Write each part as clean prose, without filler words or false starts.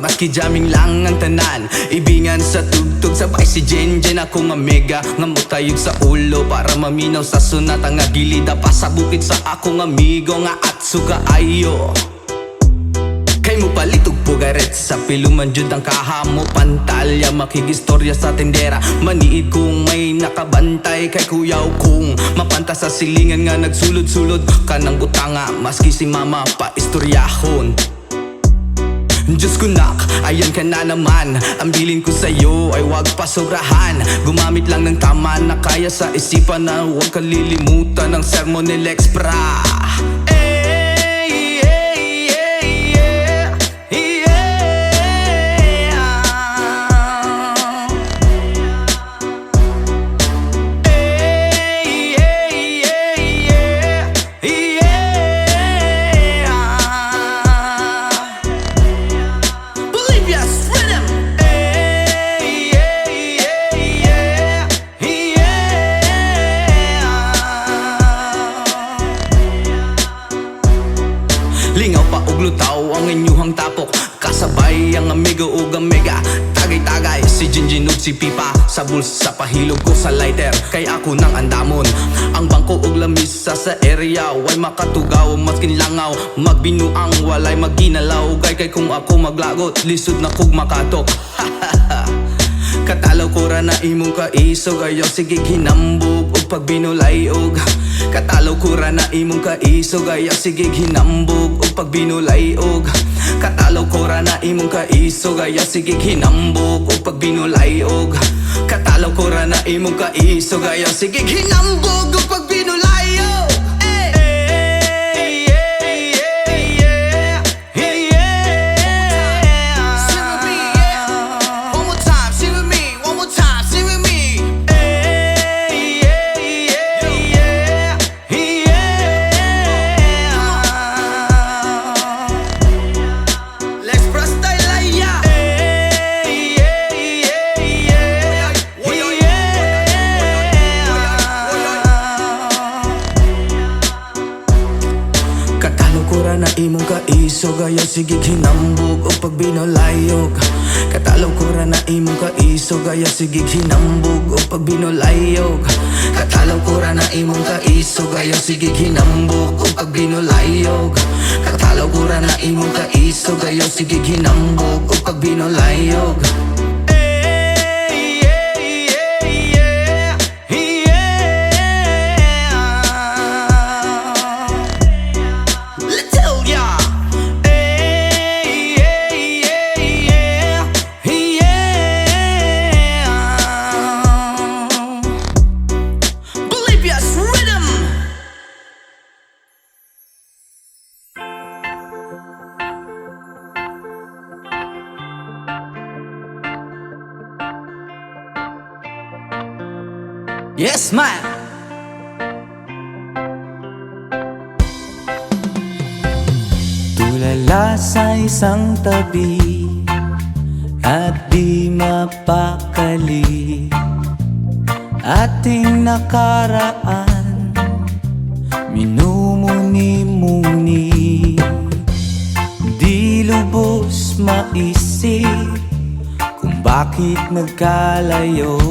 maski jamming lang ang tanan. Ibingan sa tugtog, sabay si Jenjen ako nga mega. Nga mutayog sa ulo para maminaw sa sunat. Ang agilida pa sa bukid sa akong amigo nga atso kaayo. Kay mo palitog pugaret sa piluman jud ang kahamo pantalya. Makigistorya sa tendera, maniid kung may nakabantay. Kay kuyaw kung mapanta sa silingan nga nagsulod-sulod kanang butanga, maski si mama pa istoryahon. Diyos ko nak, ayan ka na naman. Ang bilin ko sa'yo ay wag pasobrahan. Gumamit lang ng tama na kaya sa isipan, na huwag kalilimutan ng sermon ni Lex Pra. Lingaw pa og lutaw ang inyuhang tapok, kasabay ang amigo ug amiga. Tagay-tagay si Jinjin ug si Pipa, sa bulsa pahilog ko sa lighter. Kay ako nang andamon ang bangko ug lamisa sa area. Way makatugaw maskin langaw, magbinuang walay maginalaw. Kay kung ako maglagot, lisod na kog makatok. Katalaw ko ra na imong kaisog, ayaw sige hinambog ug pagbinulay og. Katalaw ko ra na imong kaisog, ayaw sige hinambog ug pagbinulay og. Katalaw ko ra na imong kaisog, ayaw sige hinambog ug pagbinulay og. Katalaw ko ra na imong kaisog, ayaw sige hinambog ug pagbinulay og. Kura na imong kaisog, ayaw sige hinambog o pagbinolayog. Katalaw kura na imong kaisog, ayaw sige hinambog o pagbinolayog. Katalaw kura na imong kaisog, ayaw sige hinambog o pagbinolayog. Katalaw kura na imong kaisog, ayaw sige hinambog o pagbinolayog. Yes, man! Tulala sa isang tabi at di mapakali, ating nakaraan minumuni-muni. Di lubos maisip kung bakit nagkalayo.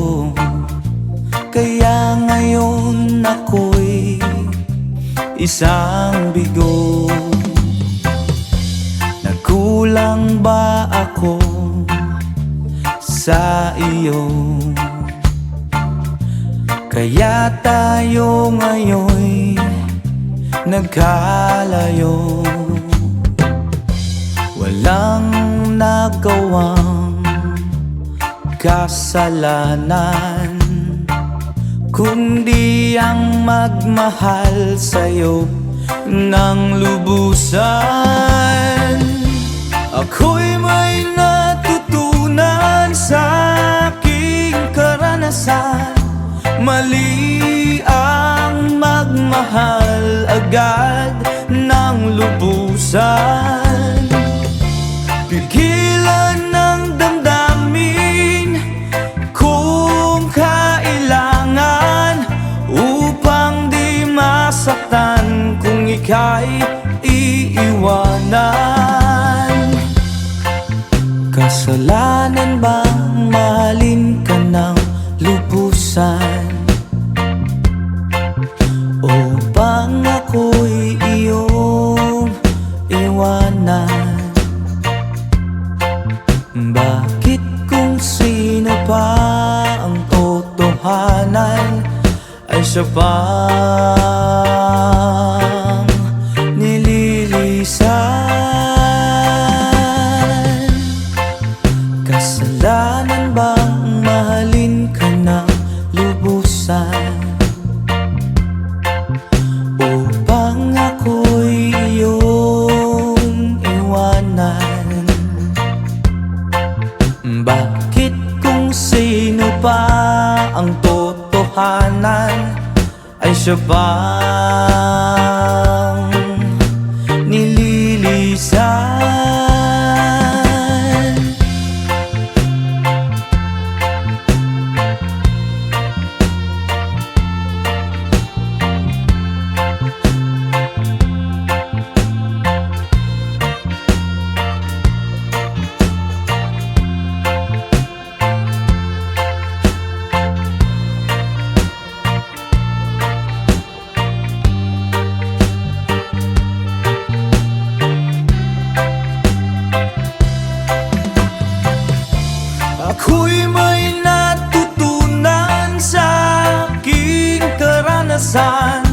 Kaya ngayon ako'y isang bigo. Nagkulang ba ako sa iyo? Kaya tayo ngayon'y nagkalayo. Walang nagawang kasalanan, kundi ang magmahal sa'yo ng lubusan. Ako'y may natutunan sa aking karanasan. Mali ang magmahal agad ng lubusan. Pigilan ng damdamin kung kailangan, upang di masaktan kung ika'y iiwanan. Kasalanan bang mahalin ka ng lubusan? Upang ako'y iyong iwanan? Bakit kung sino pa ang totohanan ay siya pang nililisan? Kasalanan bang mahalin ka ng lubusan? Upang ako'y iyong iwanan? Bakit kung sino pa ang totohanan ay siya bang nililisan? Ako'y may natutunan sa aking karanasan.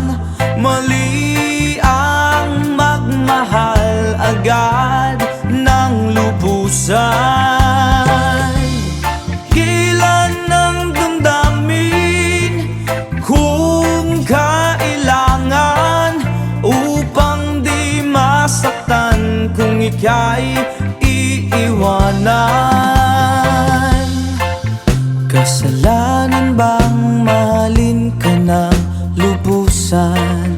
Mali ang magmahal agad ng lubusan. Kilan ng damdamin kung kailangan upang di masaktan kung ika'y iiwanan. Kasalanan bang mahalin ka ng lubusan?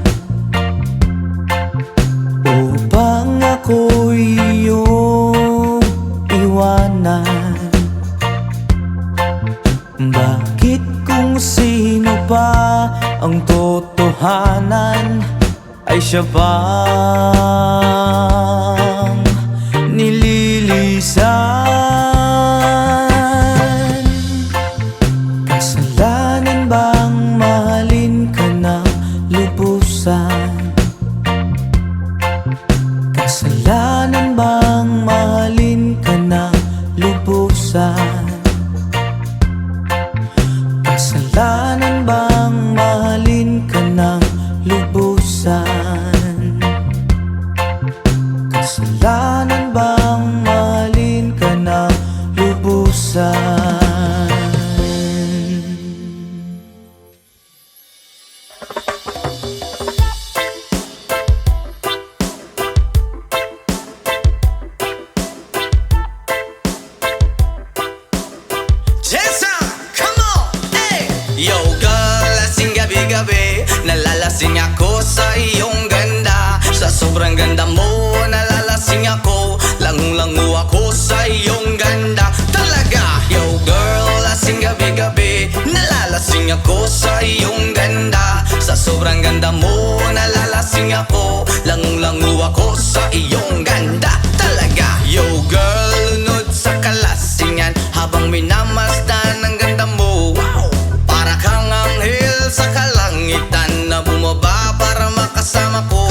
Upang ako'y iyong iwanan? Bakit kung sino pa ang totohanan ay siya bang nililisan? Kasalanan bang mahalin ka ng lubusan? Kasalanan bang mahalin ka ng lubusan? Kasalanan bang mahalin ka ng lubusan? Kasalanan bang mahalin ka ng lubusan? Yo girl, lasing gabi-gabi, nalalasing ako sa iyong ganda. Sa sobrang ganda mo, nalalasing ako, langung-langu ako sa iyong ganda. Talaga, yo girl, lasing gabi-gabi, nalalasing ako sa iyong ganda. Sa sobrang ganda mo, nalalasing ako, langung-langu ako sa iyong ganda. Talaga, yo girl, lunod sa kalasingan habang minamasdan ang ganda mo. Para kang anghel sa kalangitan na bumaba para makasama ko.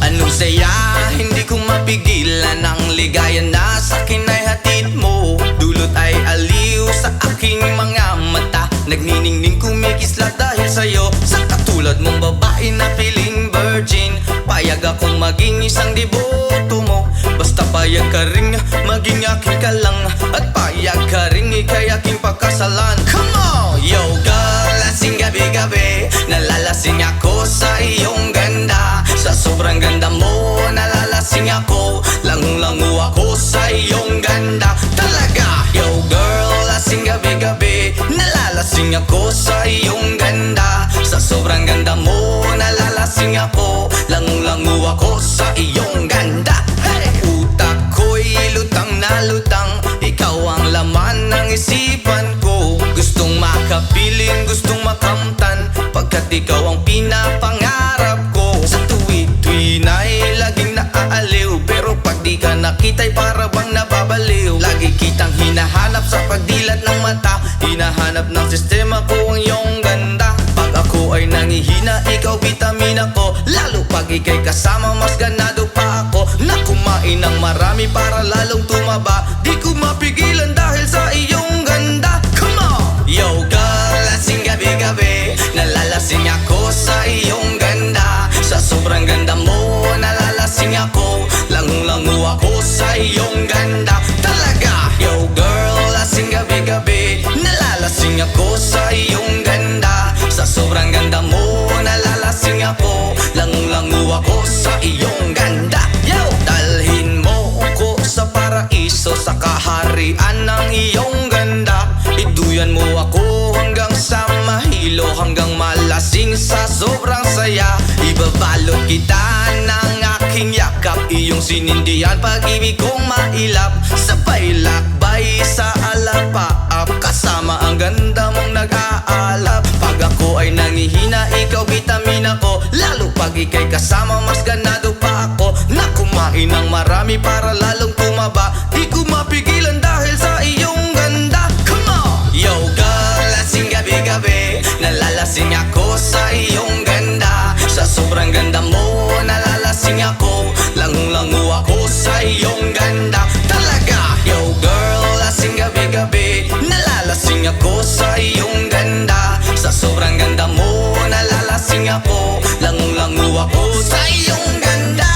Anong saya, hindi ko mapigilan ang ligaya na sa'kin ay hatid mo. Dulot ay aliw sa aking mga mata, nagniningning kumikislat dahil sa'yo. Sa katulad mong babae na piling virgin, payag akong maging isang deboto mo. Basta payag ka rin maging aking ka lang, at payag ka rin ika'y aking pagkasalan. Come on! Yo girl, lasing gabi-gabi, nalalasing ako sa iyong ganda. Sa sobrang ganda mo, nalalasing ako, langung-langu ako sa iyong ganda. Talaga, yo girl, lasing gabi-gabi, nalalasing ako sa iyong ganda. Sa sobrang ganda mo, nalalasing ako, langung-langu ako sa iyong ganda. Hey! Utak ko'y lutang na lutang, ikaw ang laman ng isipan ko. Gustong makapiling, gustong makamtan, pagkat ikaw ang pinapangarap ko. Sa tuwi-tuwi na'y laging naaaliw, pero pag di di ka nakita'y para bang nababaliw. Lagi kitang hinahanap sa pagdilat ng mata, hinahanap ng sistema ko ang iyong ganda. Pag ako ay nangihina, ikaw vitamina ko. Lalo pag ika'y kasama, mas ganado pa ako na kumain ng marami para lalong tumaba. Di ko mapigilan dahil sa iyong ganda. Come on! Yo girl, lasing gabi-gabi, nalalasing ako sa iyong ganda. Sa sobrang ganda mo, nalalasing ako, langung-langu ako sa iyong ganda. Talaga! Yo girl, lasing gabi-gabi, nalalasing ako sa iyong ganda. Sa sobrang ganda mo, nalalasing ako, langung-langu ako sa iyong ganda. Yo! Dalhin mo ko sa paraiso, sa kaharian ng iyong ganda. Iduyan mo ako hanggang sa mahilo, hanggang malasing sa sobrang saya. Ibabalot kita ng aking yakap, iyong sinindihan pag-ibig kong mailap. Sabay lakbay sa alapaap, kasama ang ganda mong nag-aalap. Pag ako ay nangihina, ikaw vitamina ko. Lalo pag ika'y kasama, mas ganado pa ako na kumain ng marami para lalong tumaba. Di ko mapigilan dahil sa iyong ganda. Come on! Yo girl, lasing gabi-gabi, nalalasing ako sa iyong ganda. Sa sobrang ganda mo, nalalasing ako, langung-langu ako sa iyong ganda. Talaga! Yo girl, lasing gabi-gabi, nalalasing ako sa iyong ganda. Sa sobrang ganda mo, nalalasing ako, langung-langu ako sa iyong ganda.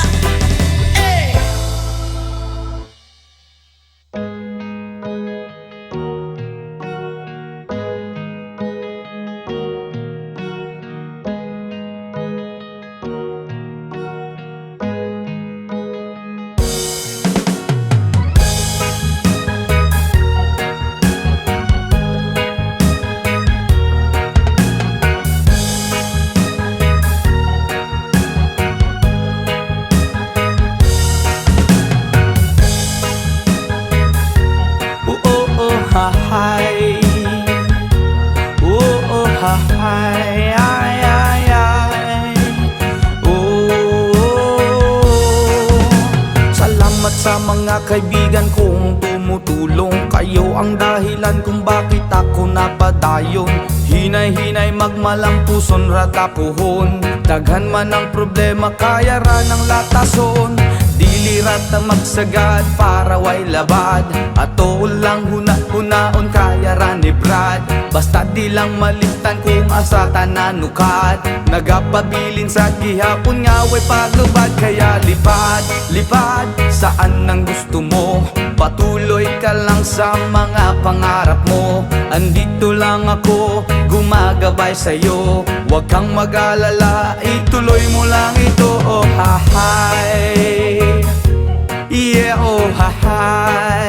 Hey! Hi, oh, hi, ay, ay, ay. Salamat sa mga kaibigan kong tumutulong. Kayo ang dahilan kung bakit ako napadayon. Hinay-hinay magmalampuson ratapuhon. Daghan man ang problema, kaya ra ng latason. Dilirat na magsagad para way labad. Ato lang huna-hunaon kaya ra ni Brad. Basta di lang malimtan kung asa tananukat. Nagapabilin sa gihapon nga way paglubad. Kaya lipad, lipad saan ang gusto mo. Patuloy ka lang sa mga pangarap mo. Andito lang ako, gumagabay sa'yo. Huwag kang mag-alala, ituloy mo lang ito. Oh hi, yeah, oh hi,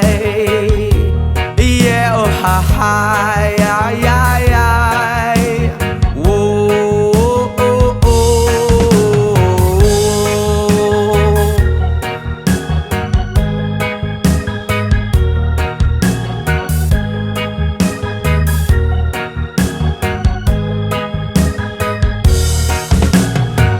yeah, oh hi, ay, ay, ay. Whoa, oh, oh, oh.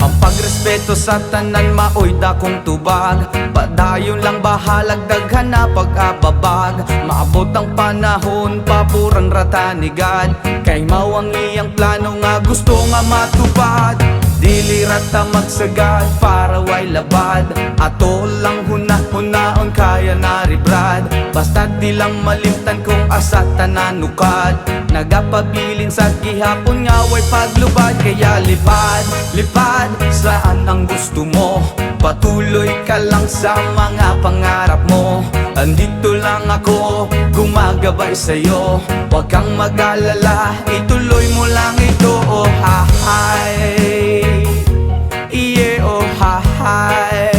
Ang pagrespeto sa tanan maoy dakong tubag. Padayon lang bahalag daghan na pag-ababag. Maabot ang panahon, papuran ratanigad. Kay mawang iyang plano nga gusto nga matupad. Dilirat ta magsagad para way labad. Ato lang huna-hunaon kaya naribrad. Basta di lang malimtan kung asa tananukad. Nagapabilin sa gihapon nga way paglubad. Kaya lipad, lipad saan ang gusto mo. Patuloy ka lang sa mga pangarap mo. Andito lang ako, gumagabay sa'yo. Huwag kang mag-alala, ituloy mo lang ito. Oh hi, yeah, oh hi,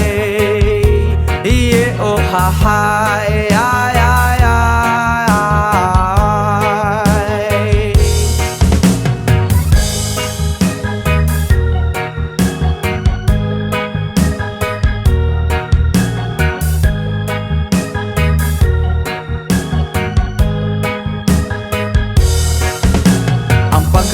yeah, oh hi, ay, ay, ay, ay.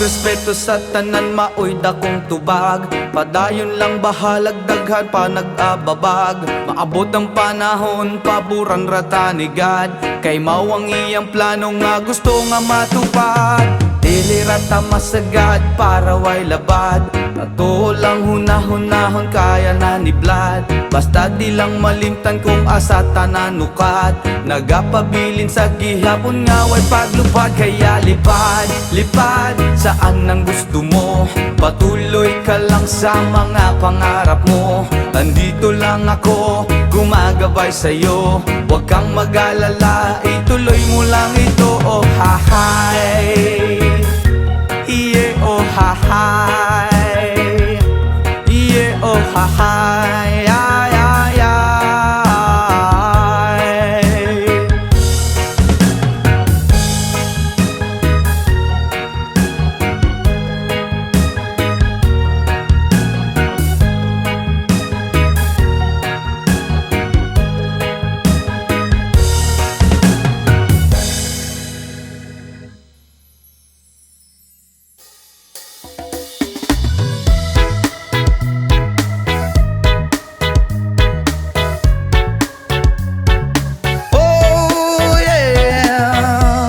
Pagrespeto sa tanan maoy dakong tubag. Padayon lang bahalag daghan pa nag-ababag. Maabot ang panahon paburan ratanigad. Kay mawang iyang plano nga gusto nga matupad. Dili rata masagad para way labad. Ato lang hunahon kaya na ni Vlad. Basta di lang malimtan kung asa tananukat. Nagapabilin sa gihapon nga way paglupad. Kaya lipad, lipad saan ang gusto mo. Patuloy ka lang sa mga pangarap mo. Andito lang ako, gumagabay sa'yo. Huwag kang mag-alala, ituloy mo lang ito. Oh hahay, yeah, oh hahay, yeah, oh hahay, ay, ay, ay. Oh yeah.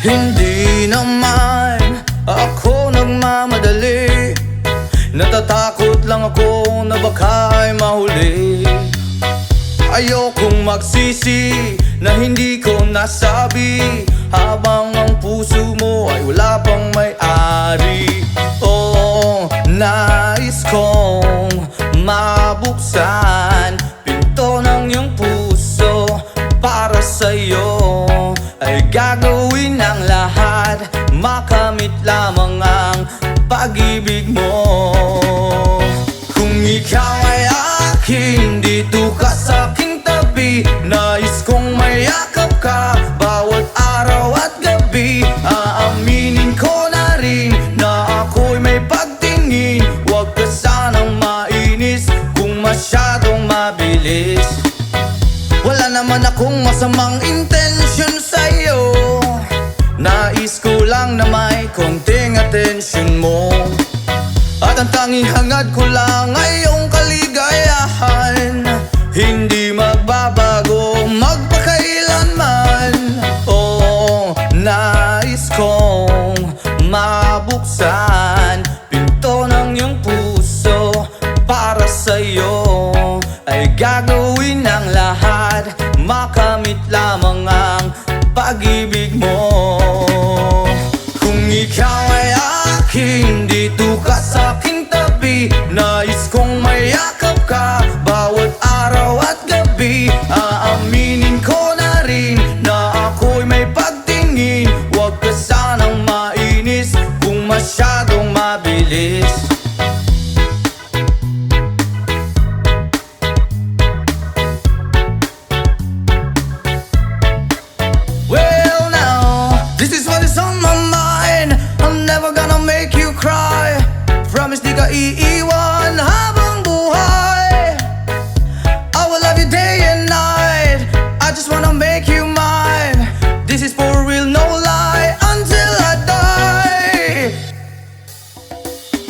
Hindi naman ako nagmamadali. Natatakot lang ako na baka'y mahuli. Ayokong magsisi na hindi ko nasabi, habang ang puso mo ay wala pang may-ari. Oo, nais kong mabuksan pinto ng iyong puso. Para sa'yo ay gagawin ang lahat, makamit lamang ang pag-ibig mo. Kung ikaw ay akin, dito ka sa aking tabi. Nais kong mayakap ka bawat araw at gabi. Aaminin ko na rin na ako'y may pagtingin. Huwag ka sanang mainis kung masyadong mabilis. Wala naman akong masamang intensyon sa'yo. Nais ko lang na may konting atensyon mo. At ang tanging hangad ko lang ay iyong kaligayahan. Hindi magbabago magpakailanman. Oo, nais kong mabuksan pinto ng iyong puso. Para sa'yo ay gagawin ang lahat, makamit lamang ang pag-ibig mo. Kung ikaw ay akin, dito ka sa aking tabi. Nais kong mayakap ka bawat araw at gabi. Aaminin ko na rin na ako'y may pagtingin. Huwag ka sanang mainis kung masyadong mabilis. Well now, this is what is on my mind. I'm never gonna make you cry. Promise di ka iiwan habang buhay. I will love you day and night. I just wanna make you mine. This is for real, no lie, until I die.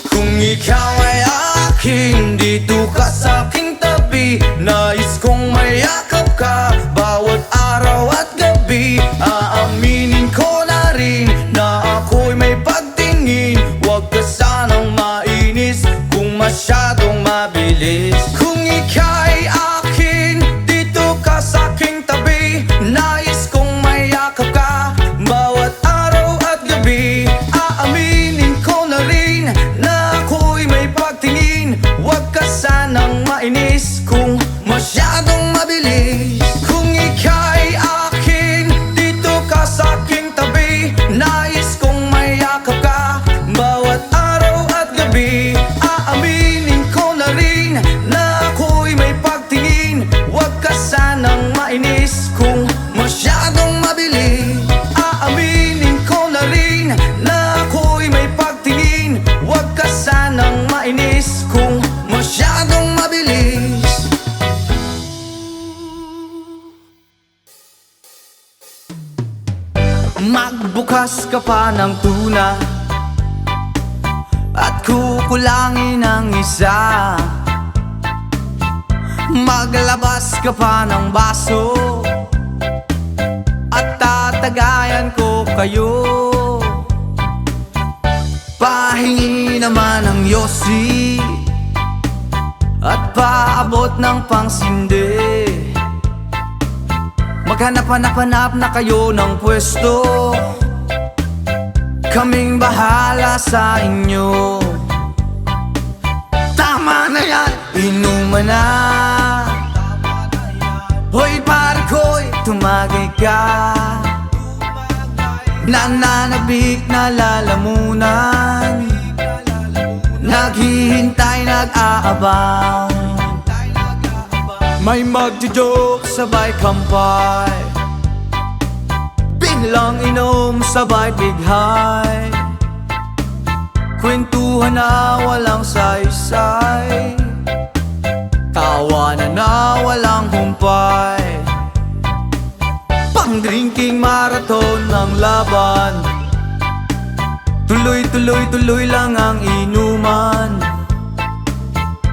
Kung ikaw ay akin, dito ka sa aking tabi. Nais kong mayakap ka bawat araw at gabi. Aaminin ko na rin na ako'y may pagtingin. Huwag ka sanang mainis kung masyadong mabilis. Kung ika'y akin, dito ka sa aking tabi. Nais kong mayakap ka bawat araw at gabi. Aaminin ko na rin na ako'y may pagtingin. Huwag ka sanang mainis kung masyadong mabilis. Kung ika'y akin, dito ka sa aking tabi. Nais kong mayakap ka bawat araw at gabi. Aaminin ko na rin na Magbukas ka pa ng tuna at kukulangin ng isa. Maglabas ka pa ng baso at tatagayan ko kayo. Pahingi naman ng yosi at paabot ng pangsindi. Maghanap-hanap na kayo ng pwesto, kaming bahala sa inyo. Tama na yan, inuman na. Hoy pare ko'y tumagay ka. Nananabik na lalamunan, naghihintay, nag-aabang. May magjo-joke, sabay kampay, biglang inom, sabay bighay. Kwentuhan na walang saysay, tawanan na walang humpay. Pang-drinking marathon ng laban, tuloy-tuloy-tuloy lang ang inuman.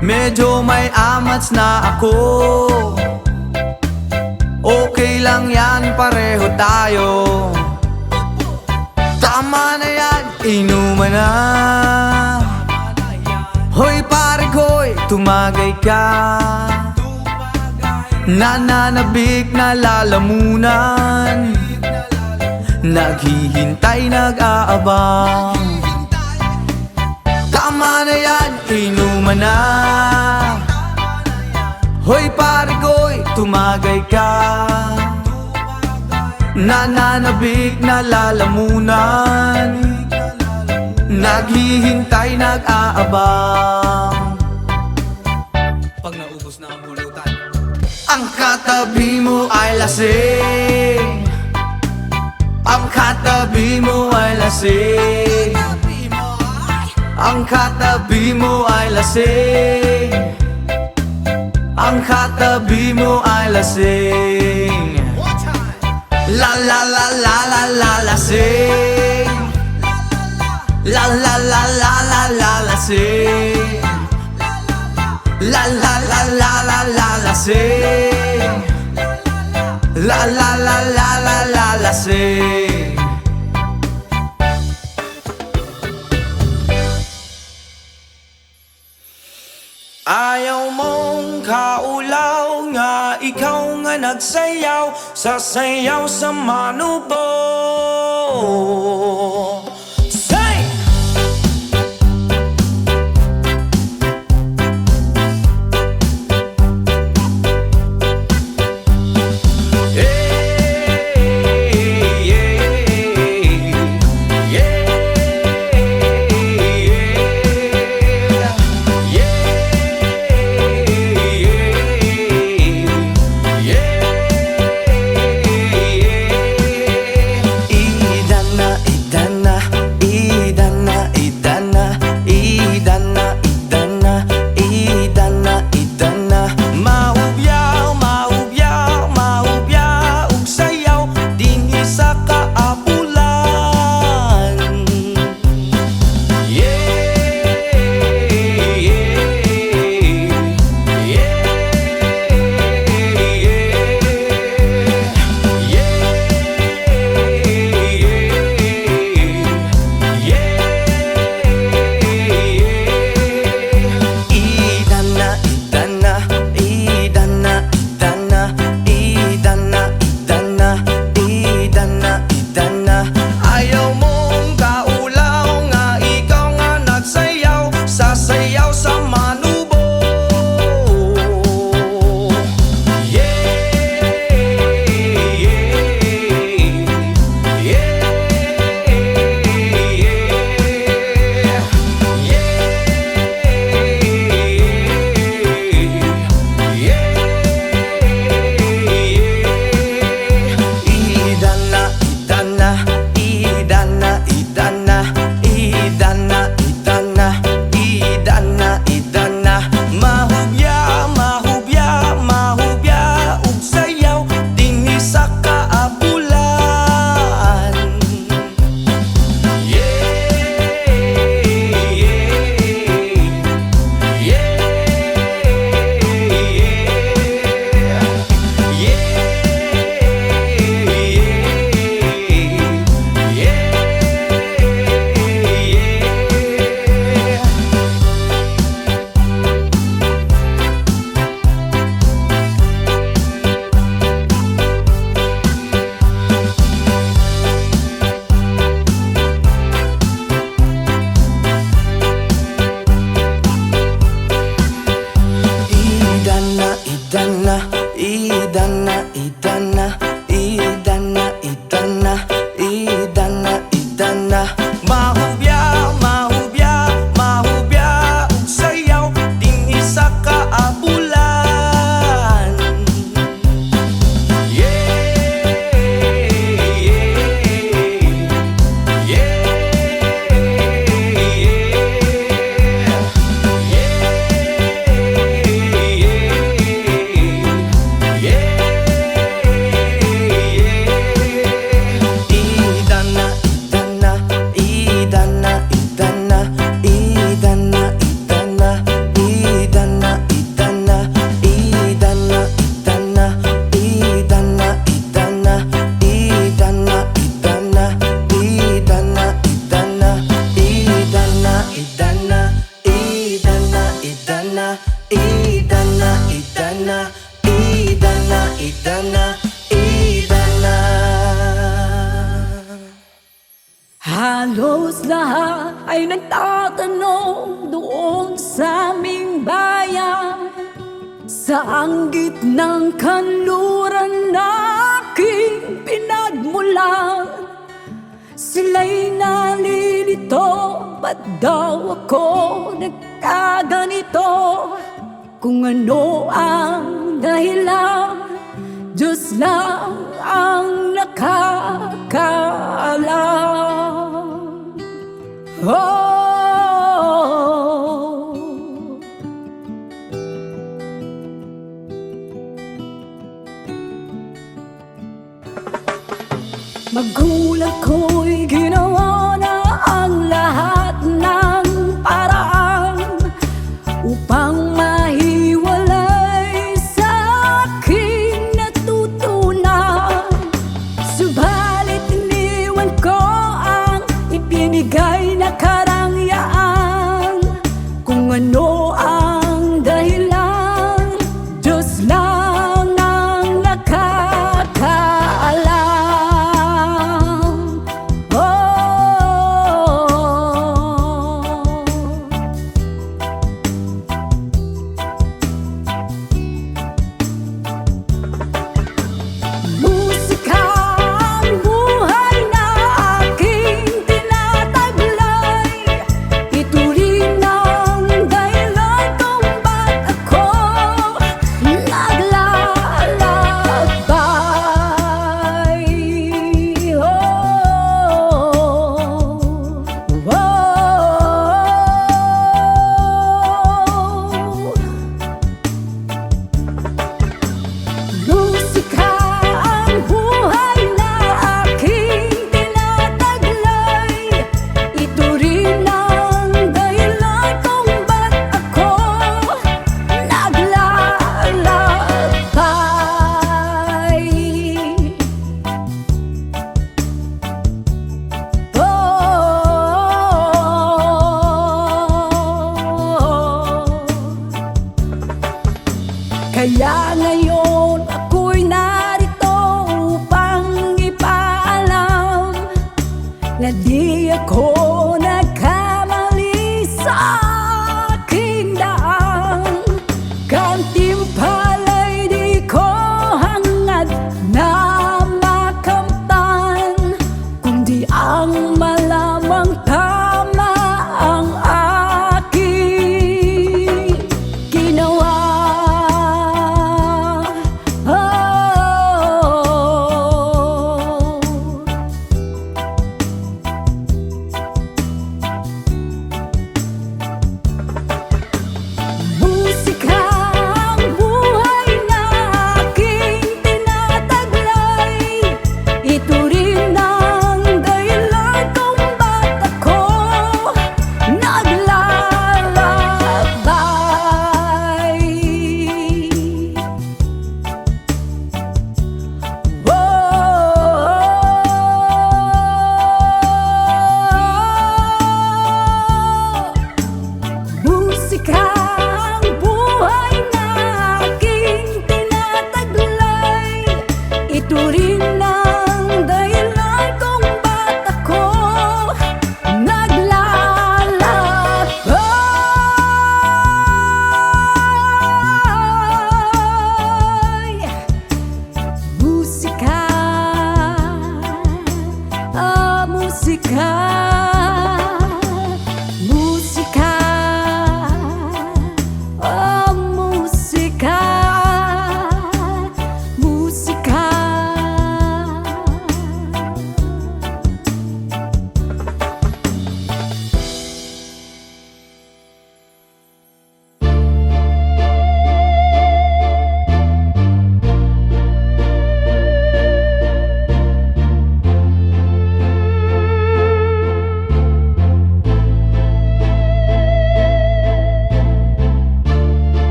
Medyo may amats na ako, okay lang yan, pareho tayo. Tama na yan, inuman na. Hoy pare ko'y tumagay ka. Nananabik na lalamunan, naghihintay, nag-aabang. Tama na yan, inuman na. Hoy pare ko'y tumagay ka. Nananabik na lalamunan, naghihintay, nag-aabang. Pag naubos na ang bulutan, ang katabi mo ay lasing. Ang katabi mo ay lasing. Ang katabi mo ay lasing. Ang katabi mo ay lasing. La la la la la la lasing. La la la la la la lasing. La la la la la la lasing. La la la la la la lasing. Ayaw mong kaulaw nga, ikaw nga nagsayaw, sasayaw sa manubo. Say! idana, idana, idana, idana, idana, idana. Halos lahat ay nagtatanong doon sa aming bayan, saan gitnang kanluran na aking pinagmulan. Sila'y nalilito, ba't daw ako nagkaganito? Kung ano ang dahilan, Diyos lang ang nakakaalam. Oh, magulang ko'y ginawa na ang lahat ng paraan upang mahiwalay sa aking natutunan. Subalit iniwan ko ang ibinigay na karangyaan. Kung ano ang dahilan, Diyos lang ang nakakaalam. Musika ang buhay na aking tinataglay. Ito rin ang dahilan kung ba't ako naglalakbay. Musika ang buhay na aking tinataglay. Ito rin ang dahilan kung ba't ako naglalakbay. Kaya ngayon ako'y narito upang ipaalam na di ako nagkamali sa aking daan. Gantimpala'y di ko hangad na makamtan, kundi ang malamang tama ang aking ginawa.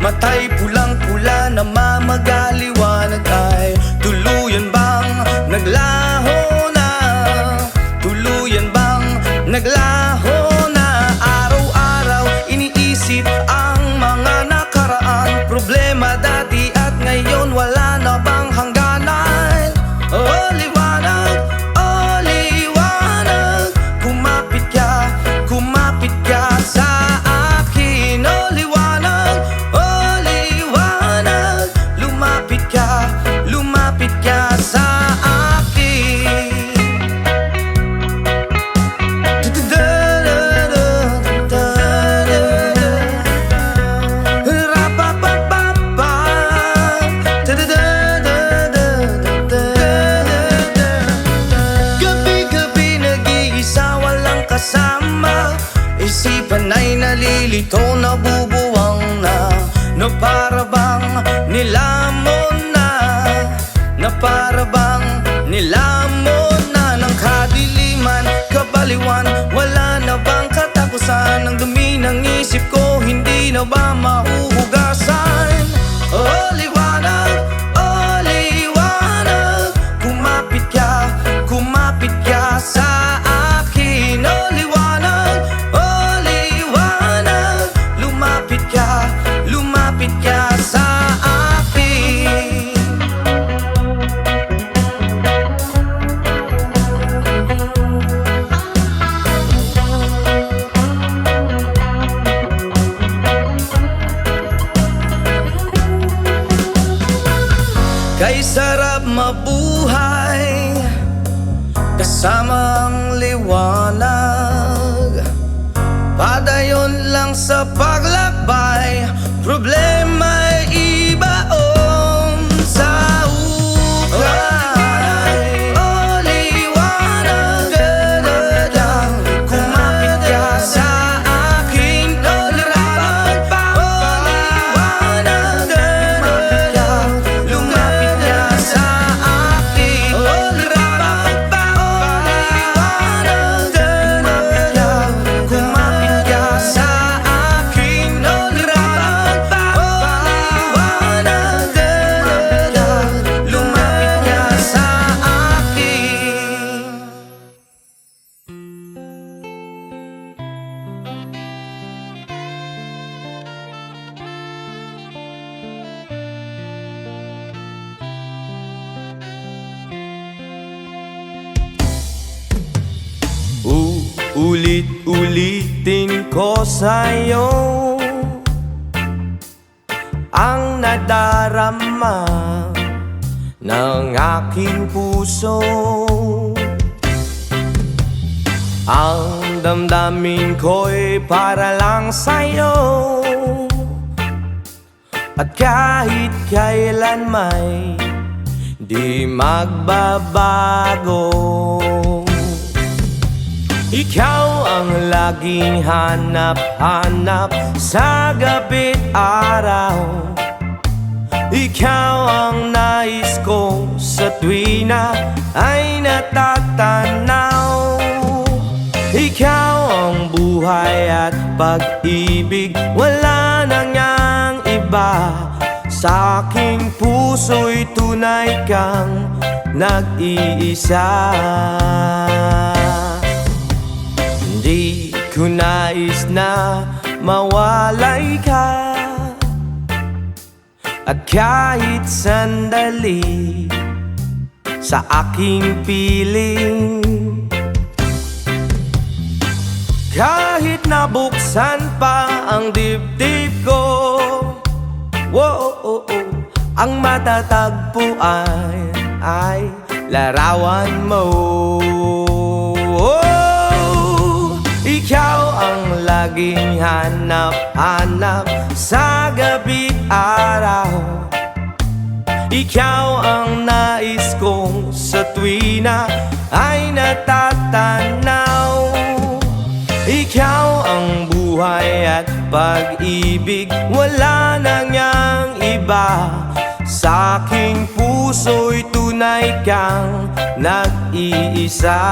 Matay pulang-pula na mamagaliwanag ay tuluyan bang naglaho na? Tuluyan bang naglaho na? Araw-araw iniisip ang mga nakaraan, problema dati at ngayon wala na bang hangganan? Oh liwanag, kumapit ka sa akin. Oh liwanag, lumapit ka sa akin. Gabi-gabi nag-iisa walang kasama, isipan ay nalilito, nabubuwang na para bang nilamon na, para bang nilamon na ng kadiliman, kabaliwan. Wala na bang katapusan? Ang dumi ng isip ko, hindi na ba mahuhugasan? Oh liwanag, kumapit ka sa akin. Oh liwanag, lumapit ka sa akin. Kay sarap mabuhay kasama ang liwanag, padayon lang sa paglakbay, problema'y ibaon sa ukay. Oh liwanag, kumapit ka sa akin. Oh liwanag, lumapit ka sa akin. Oh liwanag, kumapit ka sa akin. Oh liwanag, lumapit ka sa akin. Ulit-ulitin ko sa'yo ang nadarama ng aking puso. Ang damdamin ko'y para lang sa'yo, at kahit kailan may di magbabago. Ikaw ang laging hanap-hanap sa gabi't araw. Ikaw ang nais ko sa tuwina ay natatanaw. Ikaw ang buhay at pag-ibig, wala na ngang iba. Sa aking puso'y tunay kang nag-iisa. Di ko nais na mawalay ka, at kahit sandali sa aking piling. Kahit nabuksan pa ang dibdib ko, ang matatagpuan ay larawan mo. Ikaw ang laging hanap-hanap sa gabi't araw. Ikaw ang nais kong sa tuwina ay natatanaw. Ikaw ang buhay at pag-ibig, wala na ngang iba. Sa aking puso'y tunay kang nag-iisa.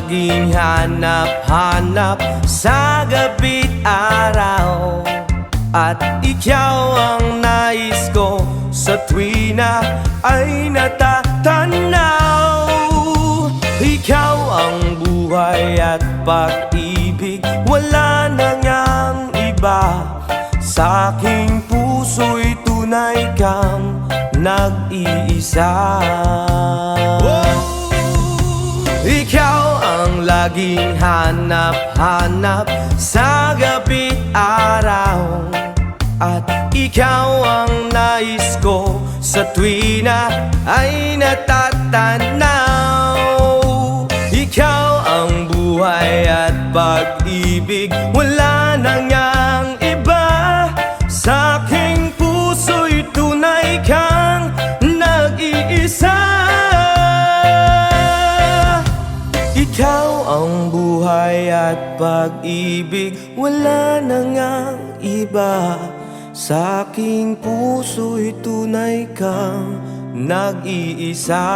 laging hanap-hanap sa gabi't araw. At ikaw ang nais ko sa tuwi na ay natatanaw. Ikaw ang buhay at pag-ibig, wala na ngang iba. Sa aking puso'y tunay kang nag-iisa. Ikaw ang laging hanap-hanap sa gabi't araw. At ikaw ang nais ko sa tuwi na ay natatanaw. Ikaw ang buhay at pag-ibig, wala na ngang iba. Sa aking puso'y tunay kang nag-iisa. Ikaw ang buhay at pag-ibig, wala na ngang iba. Sa aking puso'y tunay kang nag-iisa.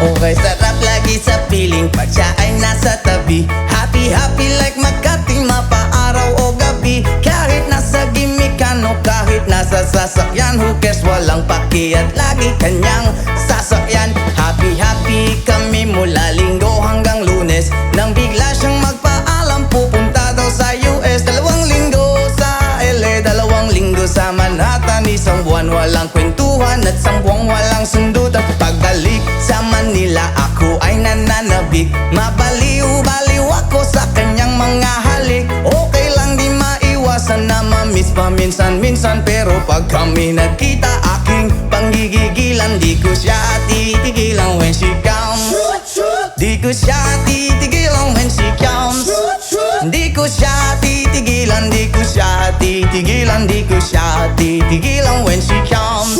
Okay, sarap lagi sa piling pag siya ay nasa tabi. Happy, happy like Makati, mapaaraw o gabi. Kahit nasa gimmikan o kahit nasa sasakyan, who cares, walang paki at lagi kanyang sasakyan. Happy, happy kami mula Linggo hanggang Lunes. Nang bigla siyang magpaalam, pupunta daw sa US. 2 linggo sa LA, 2 linggo sa Manhattan. Isang buwan walang kwentuhan at 1 buwang walang sundutan. Pagbalik sa Manila, ako ay nananabik. Mabaliw-baliw ako sa kanyang mga halik. Okay lang di maiwasan na ma-miss paminsan-minsan. Pero pag kami nagkita, aking panggigigilan. Di ko siya titigilan when she comes. Di ko siya titigilan when she comes. Di ko siya titigilan, di ko siya titigilan, di ko siya titigilan when she comes.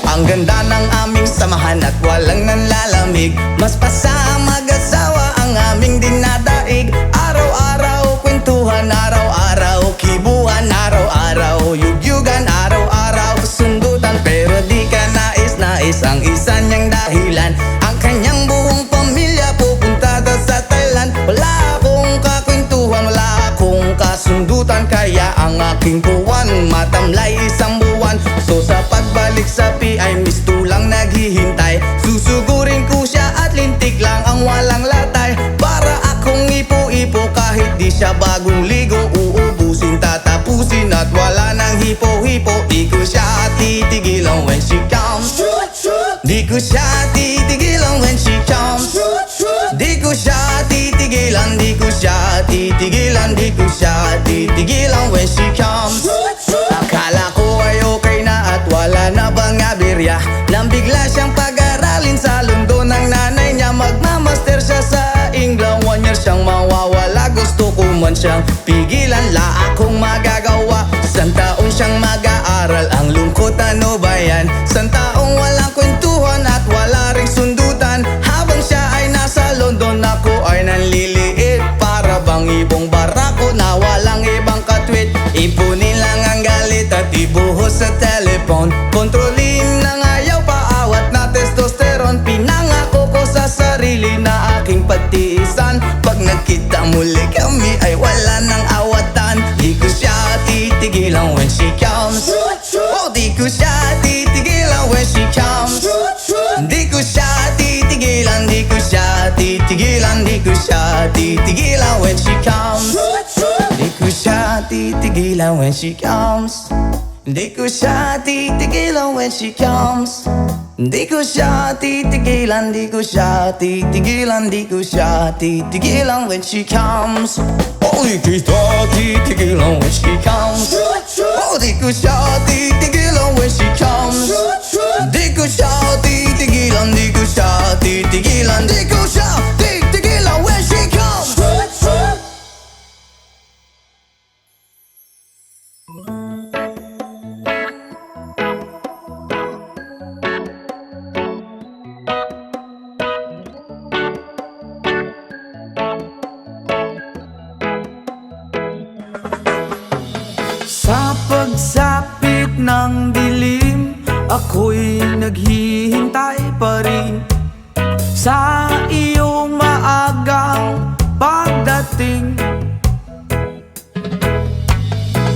Ang ganda ng aming samahan at walang nanlalamig. Mas pasa mag-asawa ang aming dinadaig. Araw-araw kwentuhan, araw-araw kibuhan, araw-araw yugyugan, araw-araw sundutan. Pero di ka nais-nais ang isa niyang dahilan. Ang kanyang buong pamilya pupunta daw sa Thailand. Wala akong kakwentuhan, wala akong kasundutan. Kaya ang aking buwan matamlay 1 buwan. So sa pagbalik sa PI, tulang naghihintay. Susugurin ko siya at lintik lang ang walang latay. Para akong ipo-ipo kahit di siya bagong ligo. Uubusin, tatapusin at wala nang hipo-hipo. Di ko siya titigilan when she comes. Di ko siya titigilan when she comes. Di ko siya titigilan, di ko siya titigilan, di ko siya titigilan when she comes. Akala ko ay okay na at wala na bang aberya. Nang bigla siyang pag-aralin sa London ng nanay niya. Magmamaster siya sa England, 1 year siyang mawawala. Gusto ko man siyang pigilan, la akong magagawa. 1 taon siyang mag-aaral, ang lungkot ano ba yan? 1 taong walang kwentuhan at wala ring sundutan. Habang siya ay nasa London, ako ay nanliliit. Para bang ibong barako na walang ibang katwit. Ipunin lang ang galit at ibuhos sa telepon. Kontrolin ng ayaw, paawat na testosterone. Pinangako ko sa sarili na aking pagtiisan. Pag nagkita muli kami ay wala nang awatan. Di ko siya titigilan when she comes. Oh, di ko siya titigilan when she comes. Di ko siya titigilan, di ko siya titigilan, di ko siya titigilan when she comes. Di ko siya titigilan when she comes. Di ko siya titigilan when she comes. Di ko siya titigilan, di ko siya titigilan, di ko siya titigilan when she comes. Oh, di ko siya titigilan when she comes. Oh, di ko siya titigilan when she comes. Di ko siya titigilan, di ko siya titigilan, di ko siya titigilan when she comes. Sa pagsapit ng dilim, ako'y naghihintay pa rin sa iyong maagang pagdating.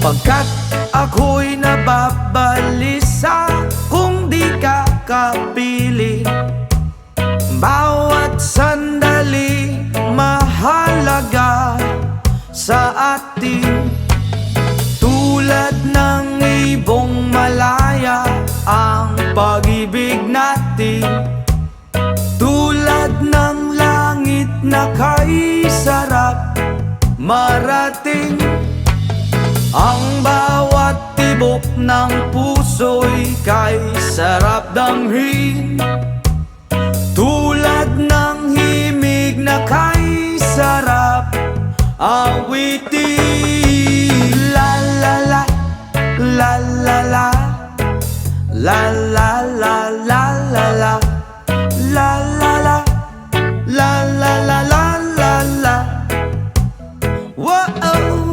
Pagkat ako'y nababalisa kung di ka kapiling. Bawat sandali mahalaga sa atin. Tulad ng ibong malaya ang pag-ibig natin. Tulad ng langit na kay sarap marating. Ang bawat tibok ng puso'y kay sarap damhin. Tulad ng himig na kay sarap awitin. La la la, la la la, la la la la la la, la la la, la la la la la la. Whoa.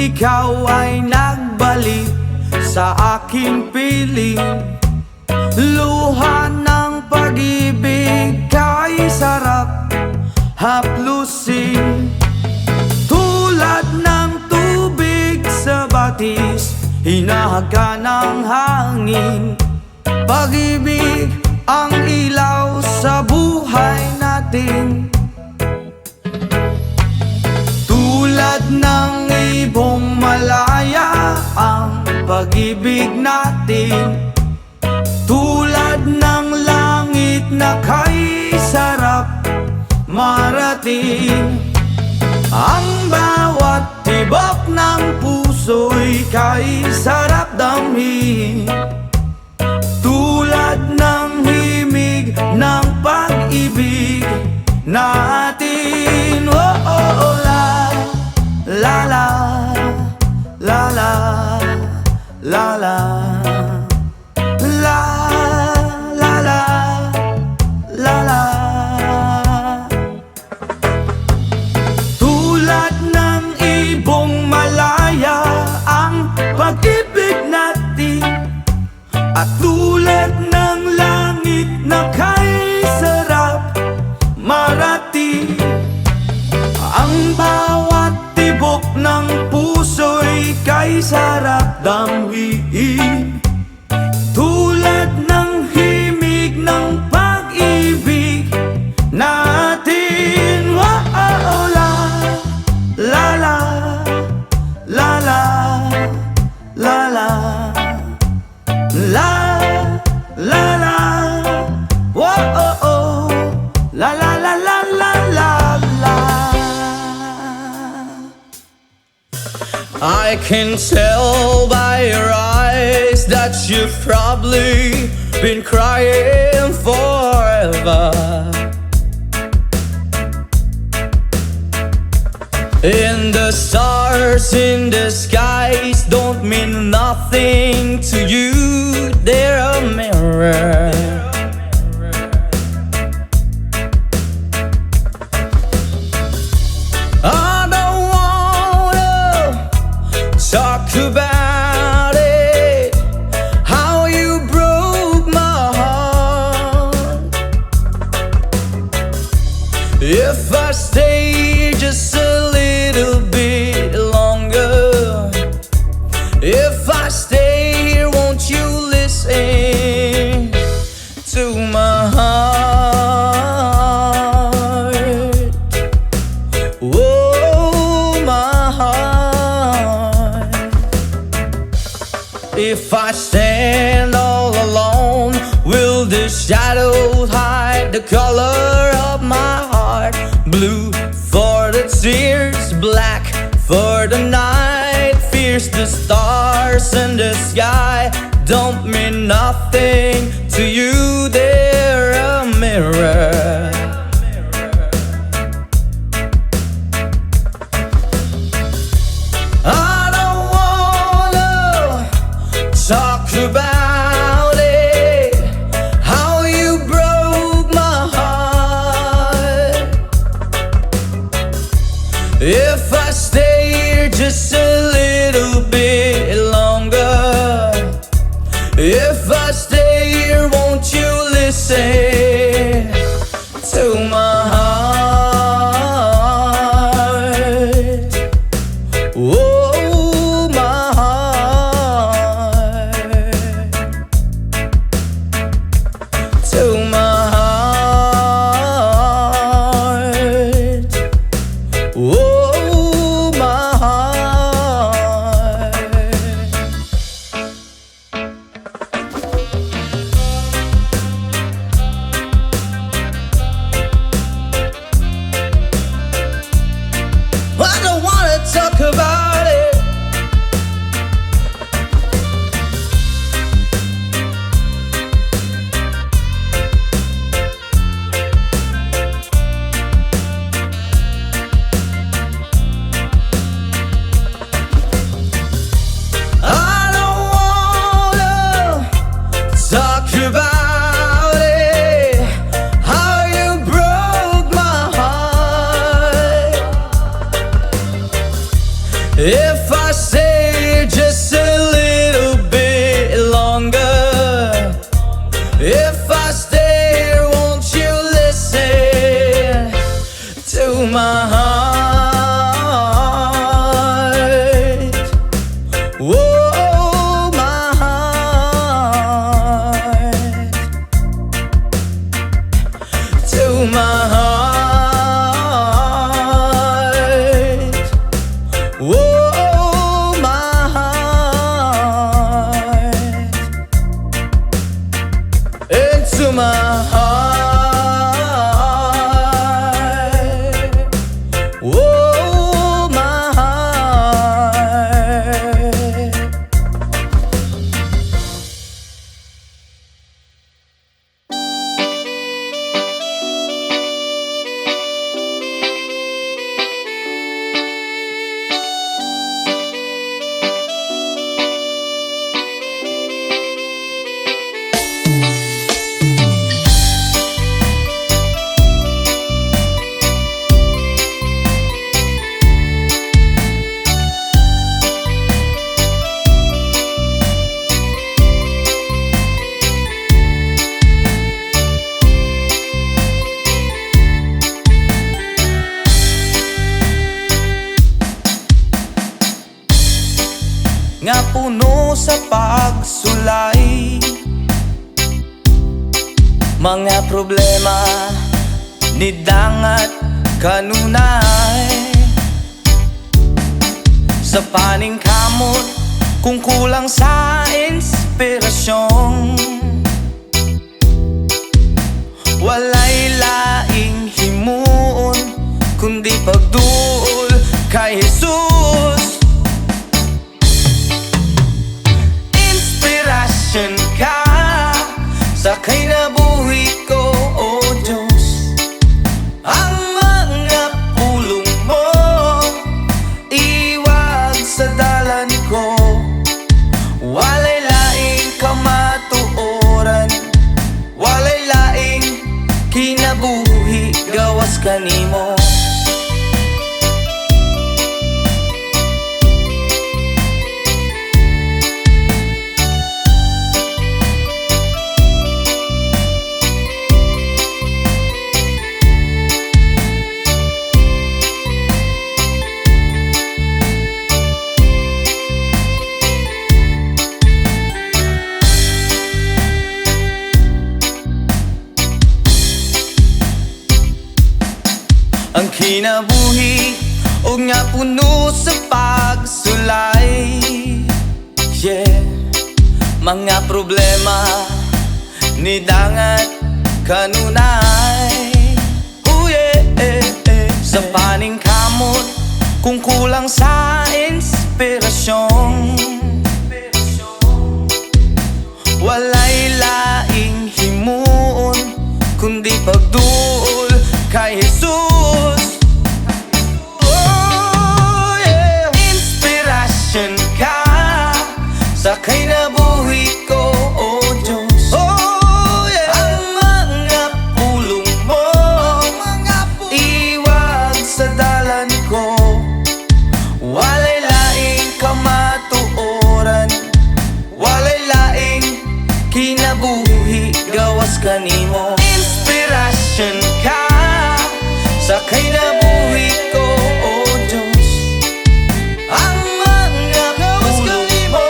Ikaw ay nagbalik sa aking piling. Luha ng pag-ibig kay sarap haplusin. Tulad ng tubig sa batis, hinahaga ng hangin. Pag-ibig ang ilaw sa buhay natin. Tulad ng ibong malaya ang pag-ibig natin. Tulad ng langit na kay sarap marating. Ang bawat tibok ng puso'y kay sarap damhin. Tulad ng himig ng pag-ibig natin. Oh, oh, oh, la la la la la la la la la la la. Tulad ng ibong malaya ang pag-ibig natin. At tulad ng langit na kay sarap marating. Ang bawat tibok ng puso'y kay sarap damhin. Tulad ng himig ng pag-ibig natin. Oh, oh, oh, la la la la la la la la la la. Oh, oh, oh, la la la la la la la. I can tell by your eyes that you've probably been crying forever. And the stars in the skies don't mean nothing to you. They're a mirror. I don't wanna talk about it, how you broke my heart. If I stay just a little bit longer, the shadows hide the color of my heart. Blue for the tears, black for the night. Fears the stars in the sky don't mean nothing to you. They're a mirror. I don't wanna talk about it, how you broke my heart. If I stay here just a little bit longer, if I stay here, won't you listen to my heart? Oh, my heart. To my heart. Oh, my heart. I don't wanna talk about it. I don't wanna talk about it, how you broke my heart. If I stay just a little bit longer, if I stay here, won't you listen to my heart? Oh, my heart. To my heart. Oh, my heart. Into my heart. Oh, my heart. Nga puno sa pagsulay, mga problema ni dangat kanunay. Sa paningkamot kung kulang sa inspirasyon, walay laing himuon kundi pagduol kay Jesus. Inspirasyon ka sa kinabuhi ko, O Diyos. Ang mga pulong mo iwag sa dalan ko, walay laing kamatuoran, walay laing kinabuhi gawas kanimo. Ang kinabuhi o nga puno sa pagsulay, yeah. Mga problema nidangat kanunay. Sa paning kamot kung kulang sa inspirasyon, walay laing himuon kundi pagduol kay Jesus. Inspirasyon ka sa kinabuhi ko, oh Diyos. Ang mga pulong mo iwag sa dalan ko, walay laing kamatuoran, walay laing kinabuhi gawas kanimo. Inspirasyon ka sa kinabuhi ko, oh Diyos. Ang mga pulong mo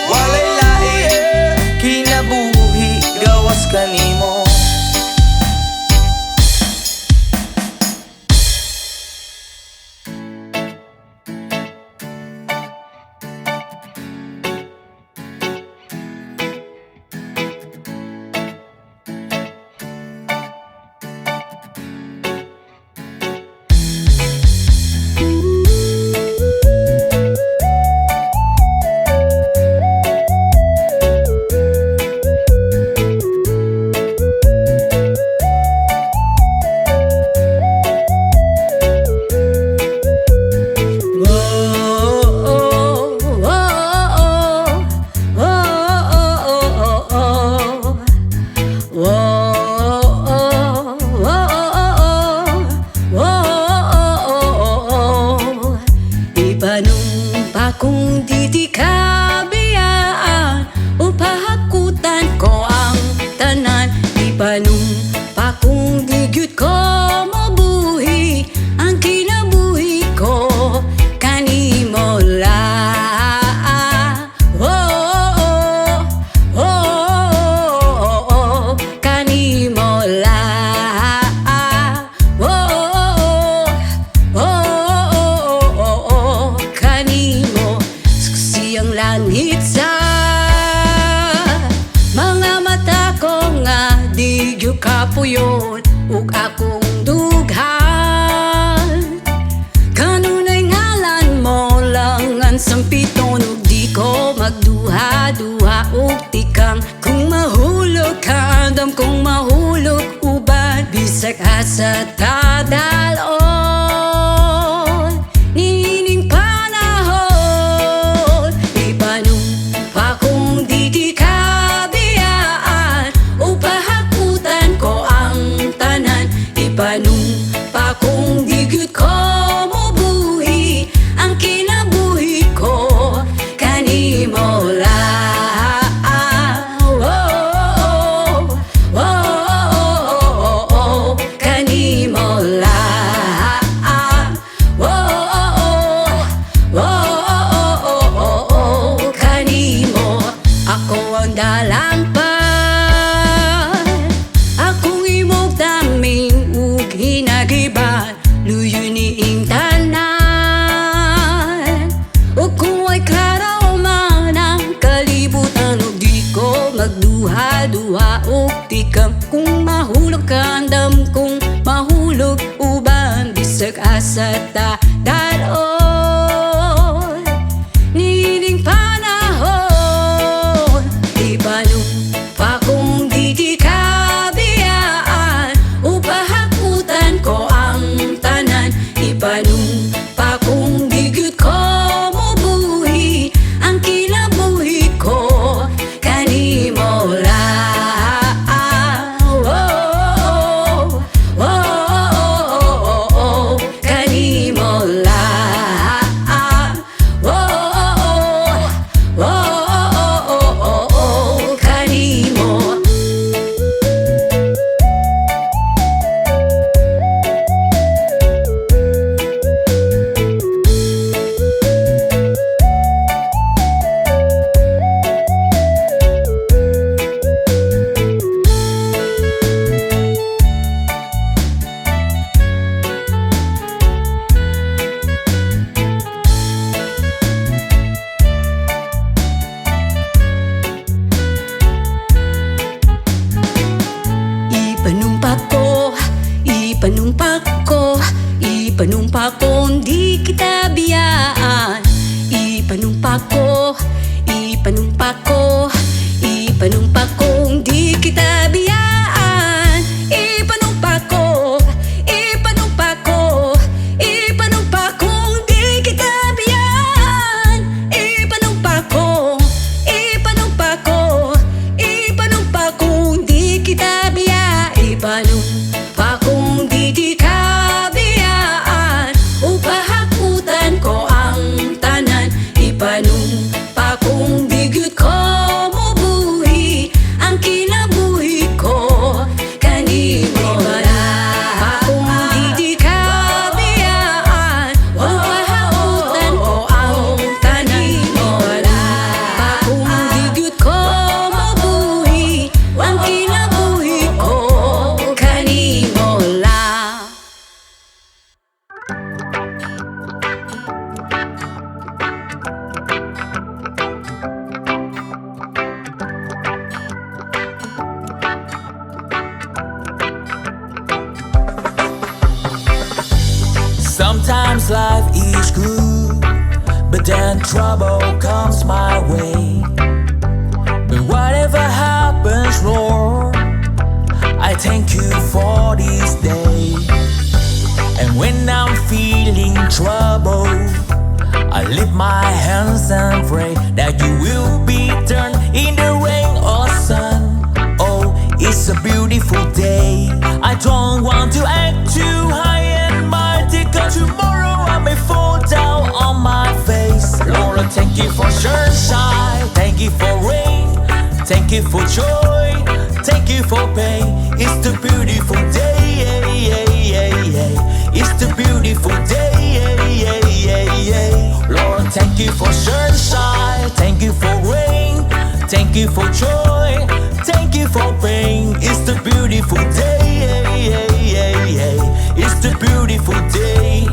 walay laing kinabuhi gawas kanimo. Ipanumpa kung di kabiyaan, upahakutan ko ang tanan. Ipanumpa kung di gyud ko mabuhi, ang kinabuhi ko kanimo lang. Kanimo lang. Kanimo siyang langit sa mga mata ko nga di gyud kapuyon ug akong dughan. Kanunay ngalan mo lang ang sampiton ug di ko magduha-duha ug tikang kung mahulog ka andam kung mahulog uban bisag asa tadalon. Nining panahon ipanumpa kung di kabiyaan, upahakutan ko ang tanan. Ipanumpa kung di gyud ko mabuhi, ang kinabuhi ko kanimo lang. Kanimo lang. Kanimo ako ang dalampan, akong imong daming ug hinagiban, luyo niing tanan. Ug kung ay klaro man ang kalibutan ug di ko magduha-duha ug tikam kung mahulog ka andam kung mahulog uban bisag asa ta daron. Nining panahon ipanumpa kung di kabiyaan, upahakutan ko ang tanan. Ipanumpa kung di gyud ko mabuhi, ang kinabuhi ko kanimo lang. Kanimo lang. Sometimes life is good, but then trouble comes my way. But whatever happens, Lord, I thank you for this day. And when I'm feeling trouble, I lift my hands and pray that you will be turned in the rain or sun. Oh, it's a beautiful day. I don't want to act too high and mighty, 'cause tomorrow I may fall down on my face. Lord, thank you for sunshine, thank you for rain, thank you for joy, thank you for pain. It's the beautiful day. It's the beautiful day. Lord, thank you for sunshine, thank you for rain, thank you for joy, thank you for pain. It's the beautiful day. It's the beautiful day.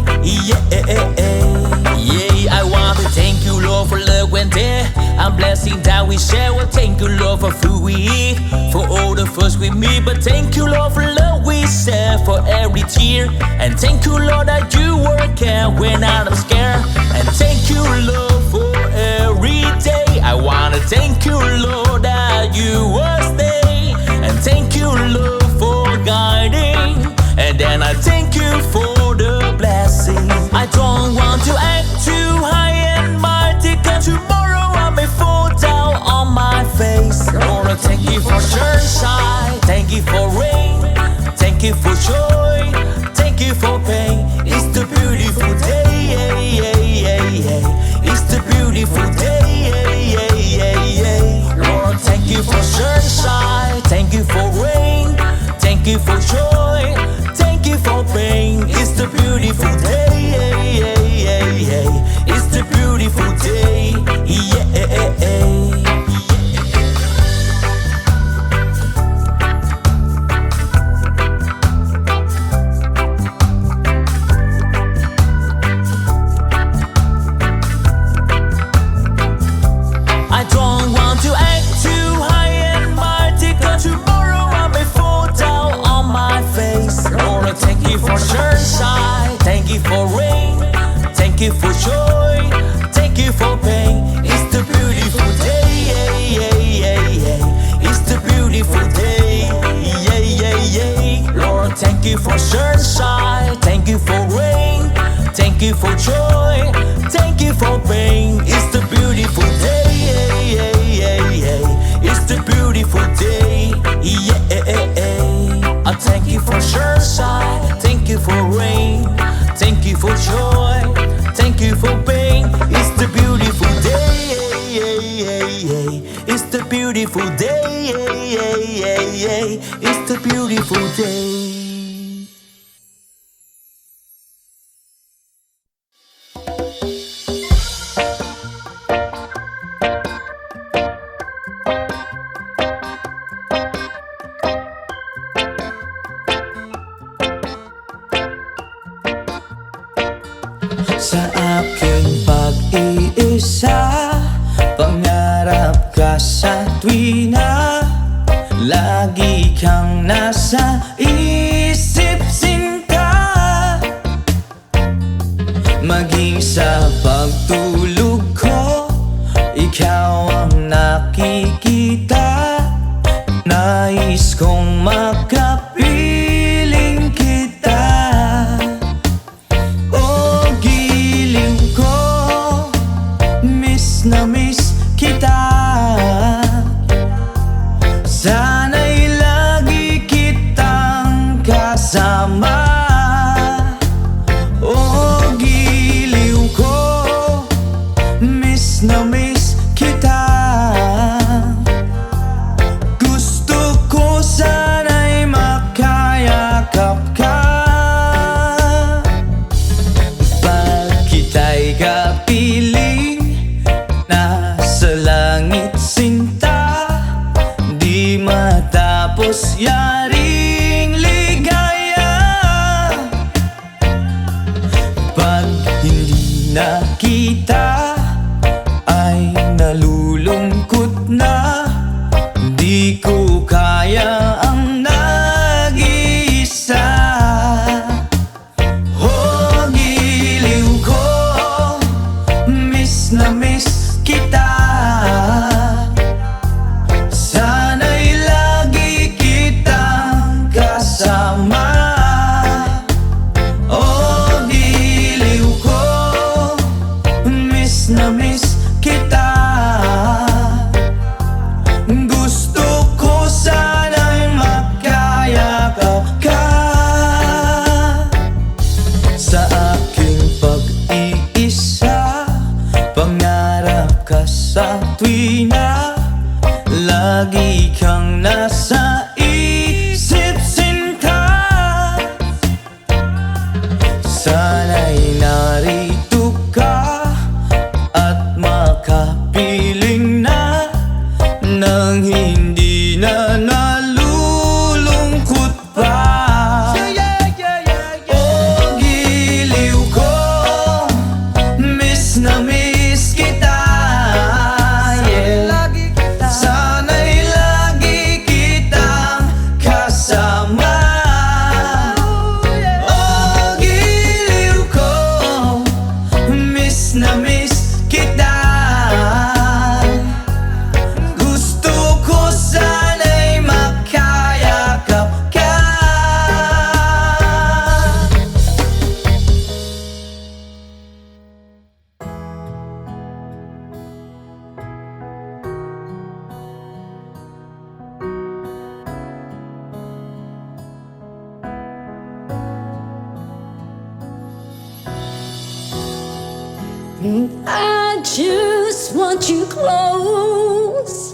I want to thank you, Lord, for love when there and blessing that we share. Well, thank you, Lord, for food we eat, for all the first with me. But thank you, Lord, for love we share, for every tear. And thank you, Lord, that you work out when I'm scared. And thank you, Lord, for every day. I wanna thank you, Lord, that you will stay. And thank you, Lord, for guiding. And then I thank you for the blessing. I don't want to act too high and mighty, 'cause tomorrow I may fall down on my face. Lord, I thank you for sunshine, thank you for rain, thank you for joy, thank you for pain. It's the beautiful day. It's the beautiful day. Lord, thank you for sunshine, thank you for rain, thank you for joy, thank you for pain. It's the beautiful day. It's the beautiful day. I don't want to act too high and mighty, 'cause tomorrow I may fall down on my face. Lord, I thank you for sunshine, thank you for rain, thank you for joy, thank you for pain. It's the beautiful day. It's the beautiful day. Lord, thank you for sunshine, thank you for rain, thank you for joy, thank you for pain. It's the beautiful day. It's the beautiful day. I thank you for sunshine, thank you for rain, thank you for joy, thank you for pain. It's the beautiful day. It's the beautiful day. It's the beautiful day. Sa aking pag-iisa, pangarap ka sa tuwina. Lagi kang nasa isip, sinta. Maging sa pagtulog ko, ikaw ang nakikita. Nais kong makapiling kita. Oh, giliw ko, miss na miss kita. Sana'y lagi kitang kasama. Oh, giliw ko, miss na miss kita. Gusto ko sana'y makayakap ka. Pag kita'y kapiling, nasa langit sinta. Di matapos yaring ligaya. Pag hindi nakita, ay nalulungkot na. Di ko kaya ang nag-iisa. Oh, giliw I just want you close,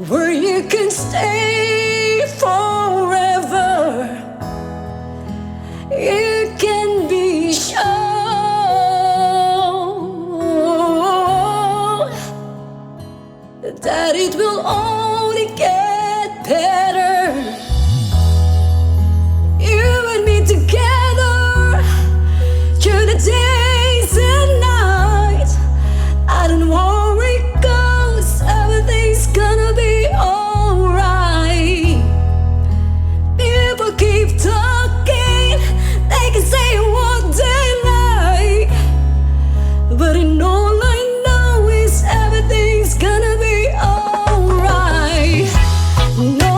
where you can stay forever. You can be sure that it will only get better. You and me together through the days and nights. I don't worry, 'cause everything's gonna be alright. People keep talking, they can say what they like, but in all I know is everything's gonna be alright. No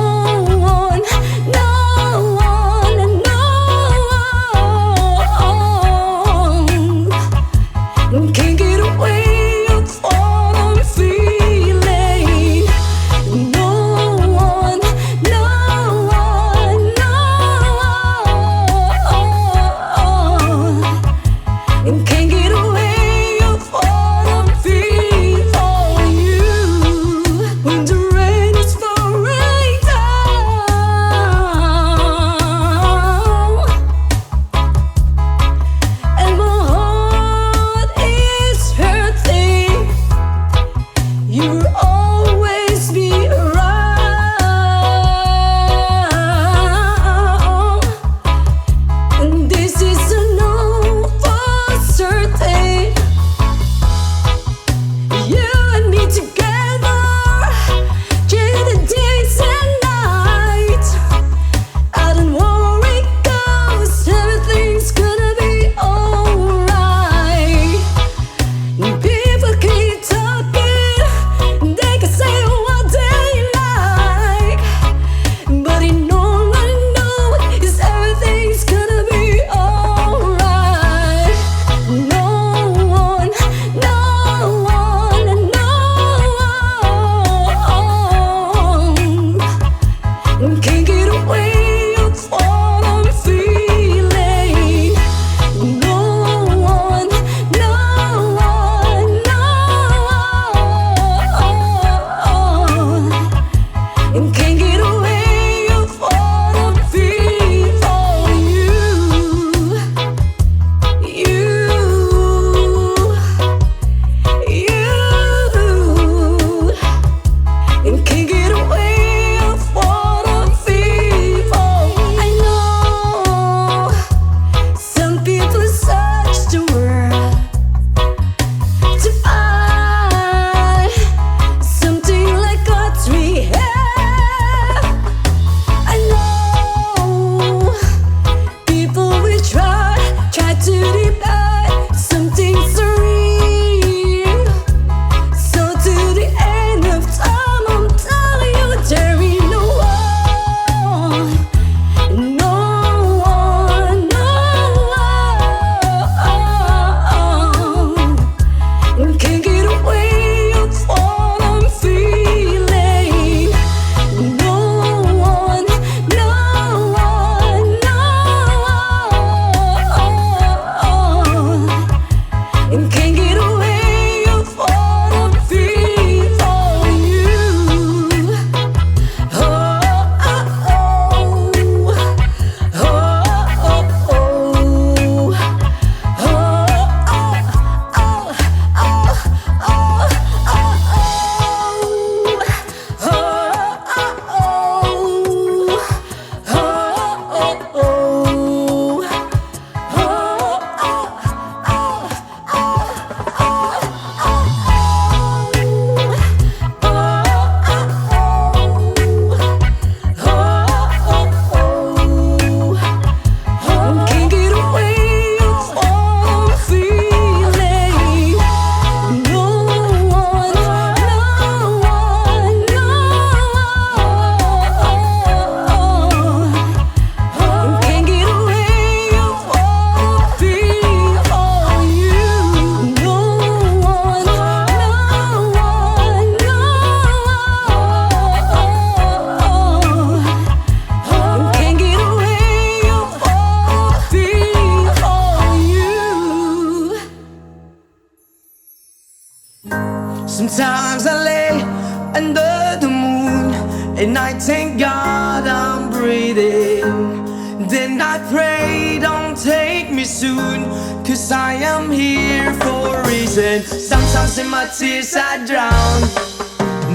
and I thank God I'm breathing. Then I pray, don't take me soon, 'cause I am here for a reason. Sometimes in my tears I drown,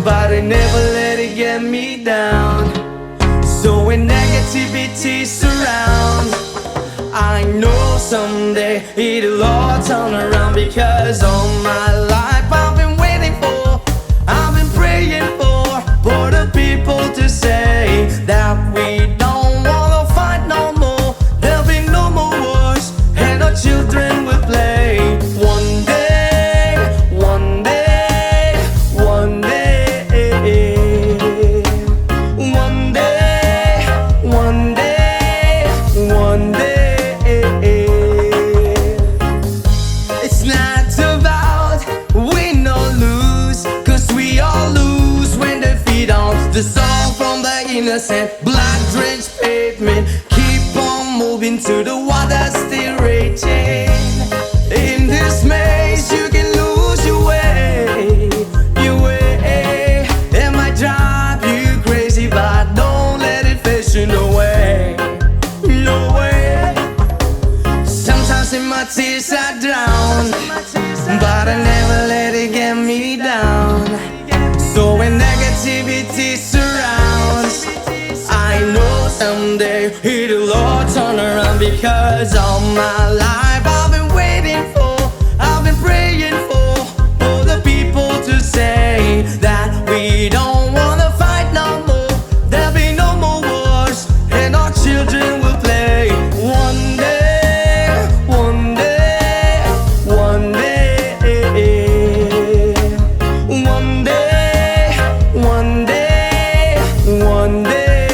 but I never let it get me down. So when negativity surrounds, I know someday it'll all turn around. Because all my life I've been waiting for, I've been praying for the people to say that we don't wanna fight no more. There'll be no more wars, and our children will play. One day, one day, one day, one day, one day, one day. It's not about win or lose, 'cause we all lose when they feed on the song from the innocent. Blood-drenched pavement, keep on moving to the water still raging. In this maze you can lose your way, your way. It might drive you crazy, but don't let it face you, no way, no way. Sometimes in my tears I drown, but I never let it get me down. So when negativity surrounds, I know someday it'll all turn around. Because all my life I've been waiting for, I've been praying for the people to say that we don't wanna fight no more. There'll be no more wars, and our children will play. One day, one day, one day, one day, one day, one day.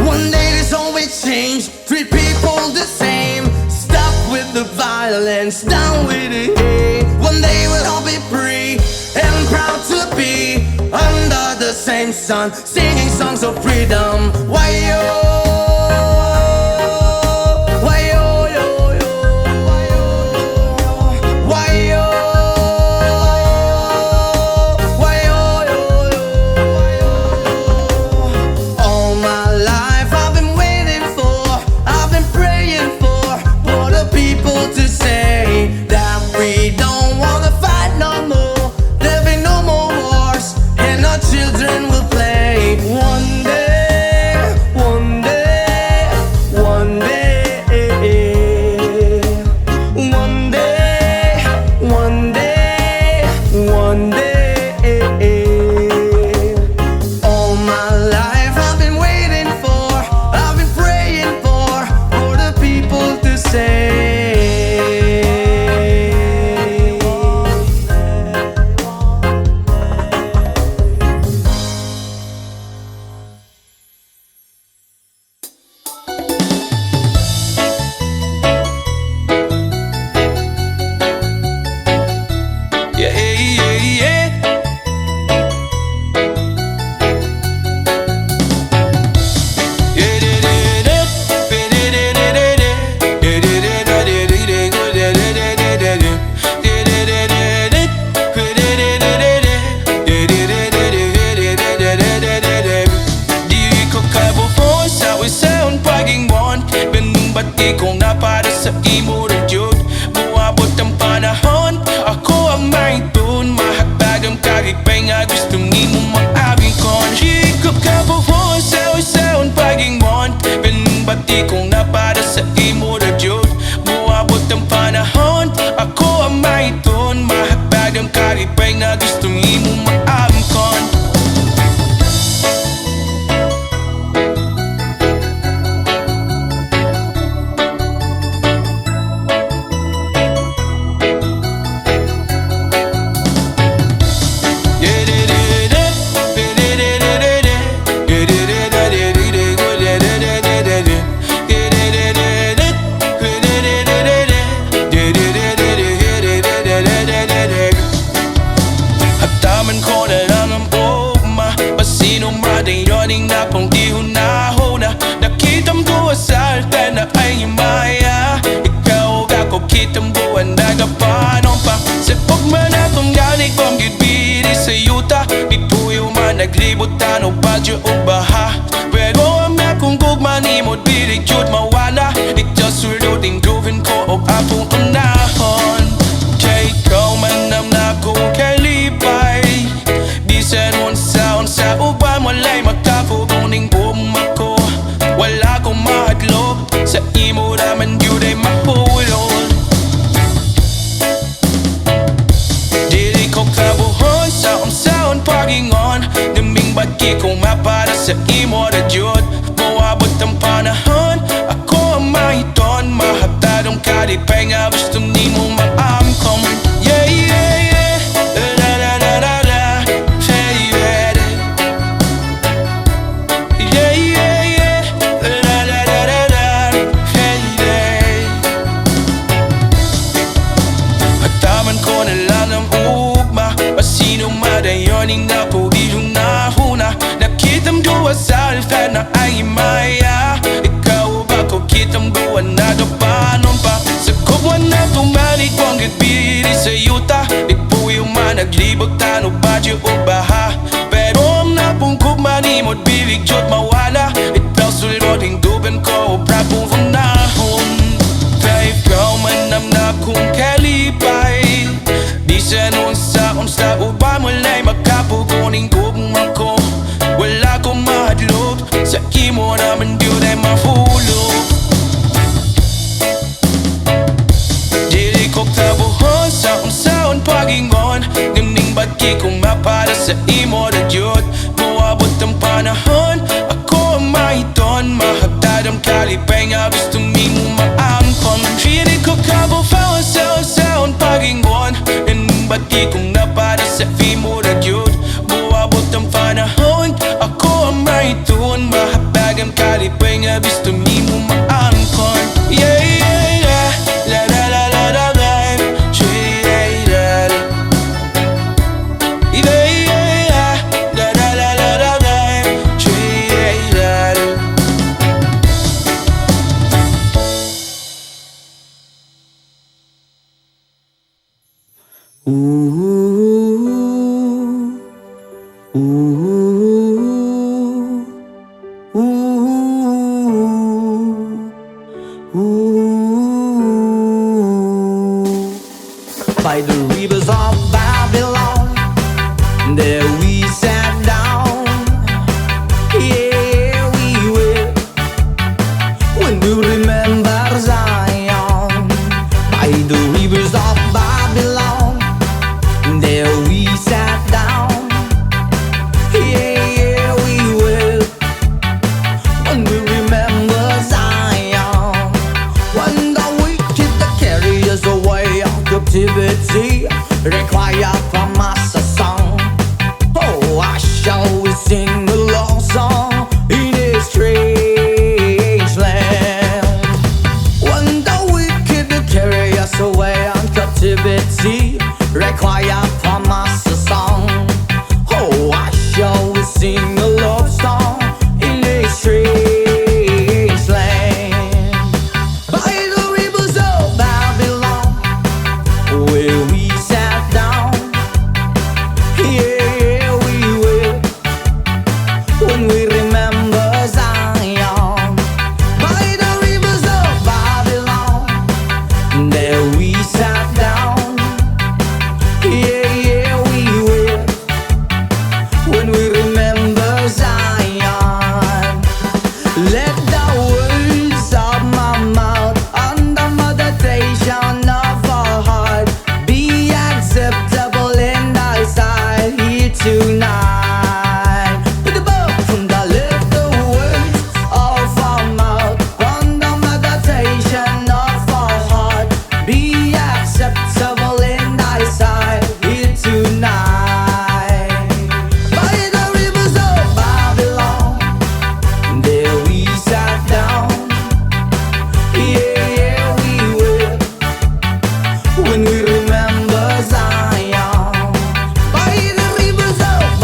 One day there's always change, treat people the same. Stop with the violence, down with the hate. One day we'll all be free and proud to be under the same sun, singing songs of freedom. Why yo? Why yo yo yo? Why yo? Why yo yo yo? All my life I've been waiting for, I've been praying for the people to say that we don't wanna fight no more. There'll be no more wars, and our children will play. One day, one day, one day, one day, one day, one day. All my life I've been waiting for, I've been praying for the people to say. Yeah, yeah, yeah. Di ko kabuo sa isang pag-ingon, ba't ikaw na para sa imo radyod. Buwabot ang panahon, ako ang maitun. Mahagpag ang kagigpay nga gusto nimo mag-abing kon. Di ko kabuo sa isang pag-ingon, ba't ikaw na para sa imo radyod. Buwabot ang panahon, ako ang maitun. Mahagpag ang kagigpay nga gusto nimo mag-abing kon. Hataman ko na lang ang ugma, pasinong mating yoning na pang di hunahuna. Nakitam ko sa altar na ay maya, ikaw ako kitam buwan na kapanon pa. Sa pagman akong galing kong gibiri sa yuta, di tuyo man naglibutan o badyo o baha. Pero ang akong gugma ni mo't bilig yun mawala. Ito sulod ang gawin ko o akong unahon. Kay ikaw man nam na kong kalipay. Bisan unsa uban walay makapuguning bumako. Wala kong mahadlo sa imo naman yun ay mahulog. Dili ko kabuhon sa unsaon pagingon. Daming bagi kong mapara sa imo na jud. Moabot ang panahon, ako ang mahiton. Mahaptadong kalipay nga gusto ni mo maamkom. Yeah, yeah, yeah, la la la la la. Hey, yeah, yeah, yeah, yeah, la la la la la. Hey, yeah. Hataman ko na lang ang ugma. Pasino madayoning na po ilong nahuna. Nakitang duwa sa alfan na ay maya. Ikaw ba ko kitang buwan na panon pa. Sa kubwan na tumalik wang gagpili sa yuta. Ipuyo man naglibot tano badyo o baha. Pero ang napungkog manimod bilig jod mawala. Itaw sulod ang dugan ko o prapong funahon. Kaya ikaw man nam na kong kalipay. Bisan unsa uba mulay makapuguning gugma ko. Wala kong mahadlok sa imo naman yun ay mahulog. Dili ko kabuhon sa unsaon pagingon. Ganing bagi kong mapala sa imo na jud. Moabot ang panahon, ako ang mahiton. Mahagtad ang kalipay nga gusto mi mo maangkon. Dili ko kabuhon sa unsaon pagingon. Ganing bagi kong napala sa imo na jud. Moabot ang panahon, ako ang mahiton. Mahapag ang kalipay nga gusto mi mo maangkon. Yeah, yeah, yeah, la la la la la la. Yeah, yeah, yeah, yeah, la la la la la la. Yeah, yeah. By the rivers of Babylon, there we sat down. Yeah, we will. When we remember Zion. By the rivers of Babylon, there we sat down. Yeah, we will. When we remember Zion. When the wicked carry us away of captivity, require from us a song. Oh, I shall we sing a love song in a strange land. When the wicked carry us away on captivity, require from us a song. Oh, I shall we sing a love song in a strange land. By the rivers of Babylon, where we sat down. Yeah, we will. When we remember Zion. By the rivers of Babylon, there we sat down. Yeah, yeah, we will. When we remember Zion. Let the words of my mouth and the meditation of our heart be acceptable in thy sight here tonight. With the book from the let the words of our mouth and the meditation of our heart be acceptable in thy sight here tonight. By the rivers of Babylon, there we sat down. Yeah, yeah, we will. When we remember Zion. By the rivers of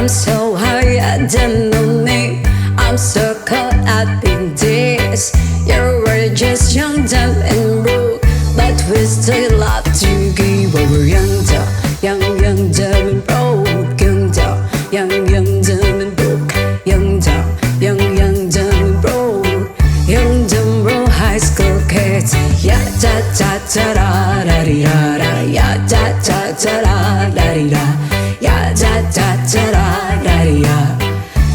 I'm so high at the moment. I'm so caught up in this. You were just young, dumb, and broke, but we still love to give over young, dumb, and broke, young, dumb, and broke, young, dumb, and broke, young, dumb, broke, high school kids. Yeah, da da da da da di da da. Yeah, da da da da da di da. Yeah, da da da da da di da.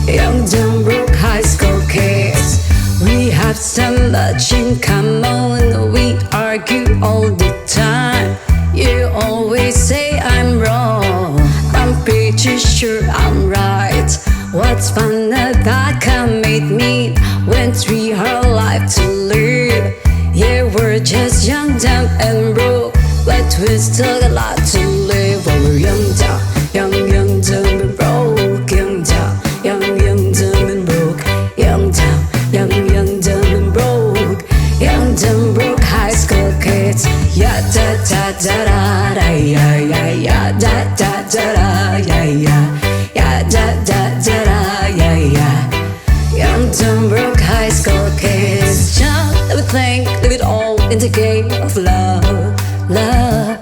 Young, dumb, broke, high school kids. We have so much in common. We argue all the time. You always say I'm wrong. I'm pretty sure I'm right. What's fun about commit me when we have life to live? Yeah, we're just young, dumb, and broke, but we still got a lot to live. While we're young, dumb, and broke, young, dumb, and broke, young, dumb, and broke, young, dumb, broke, high school kids. Yeah, da da da da da, yeah, yeah, yeah, da da da da, yeah, yeah, yeah, da da da da, yeah, yeah. Young, dumb, broke, high school kids. Jump, everything, live it all in the game of love, love.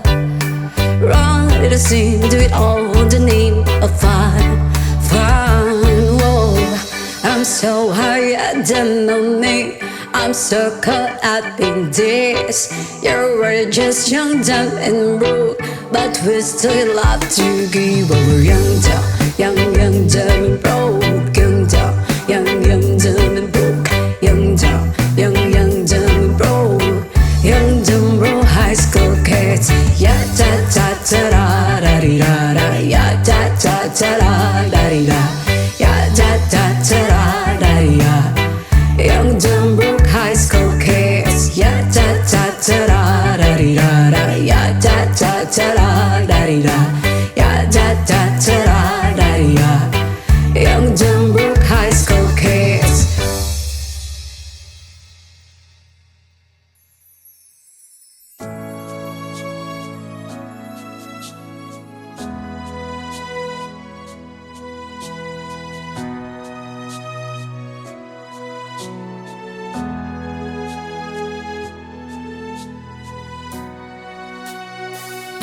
Run, little sin, do it all in the name of fun, fun. Whoa, I'm so high at the moment. I'm so caught up in this. You were just young, dumb, and broke, but we still love to give over young, dumb, and broke, young, dumb, and broke, young, dumb, and broke, young, dumb, broke, high school kids. Yeah, da da da da da di da da. Yeah, da da da da da di da. Yeah, da da da da da di da. Young, dumb, broke, high school kids. Yeah, da da da da da di da da. Yeah, da da da da da di da. Yeah, da da da da da di da. Young, dumb, broke, high school kids.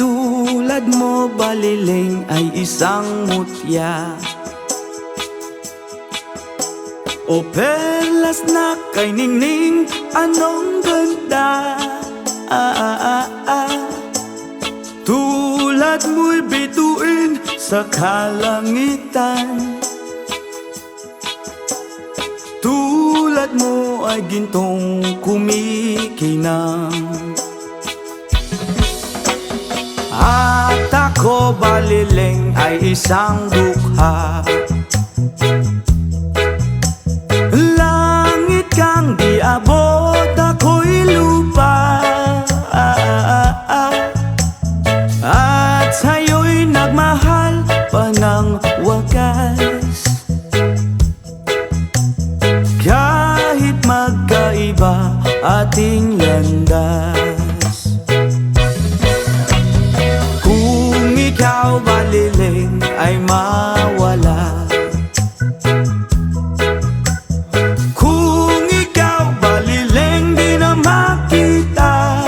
Tulad mo baliling ay isang mutya, o perlas na kay ningning, anong ganda. Tulad mo'y bituin sa kalangitan, tulad mo ay gintong kumikinang. At ako baliling ay isang dukha, langit kang di abot, ako'y lupa. At sa'yo'y nagmahal pa ng wagas, kahit magkaiba ating landas. Kung ikaw baliling ay mawala, kung ikaw baliling di na makita,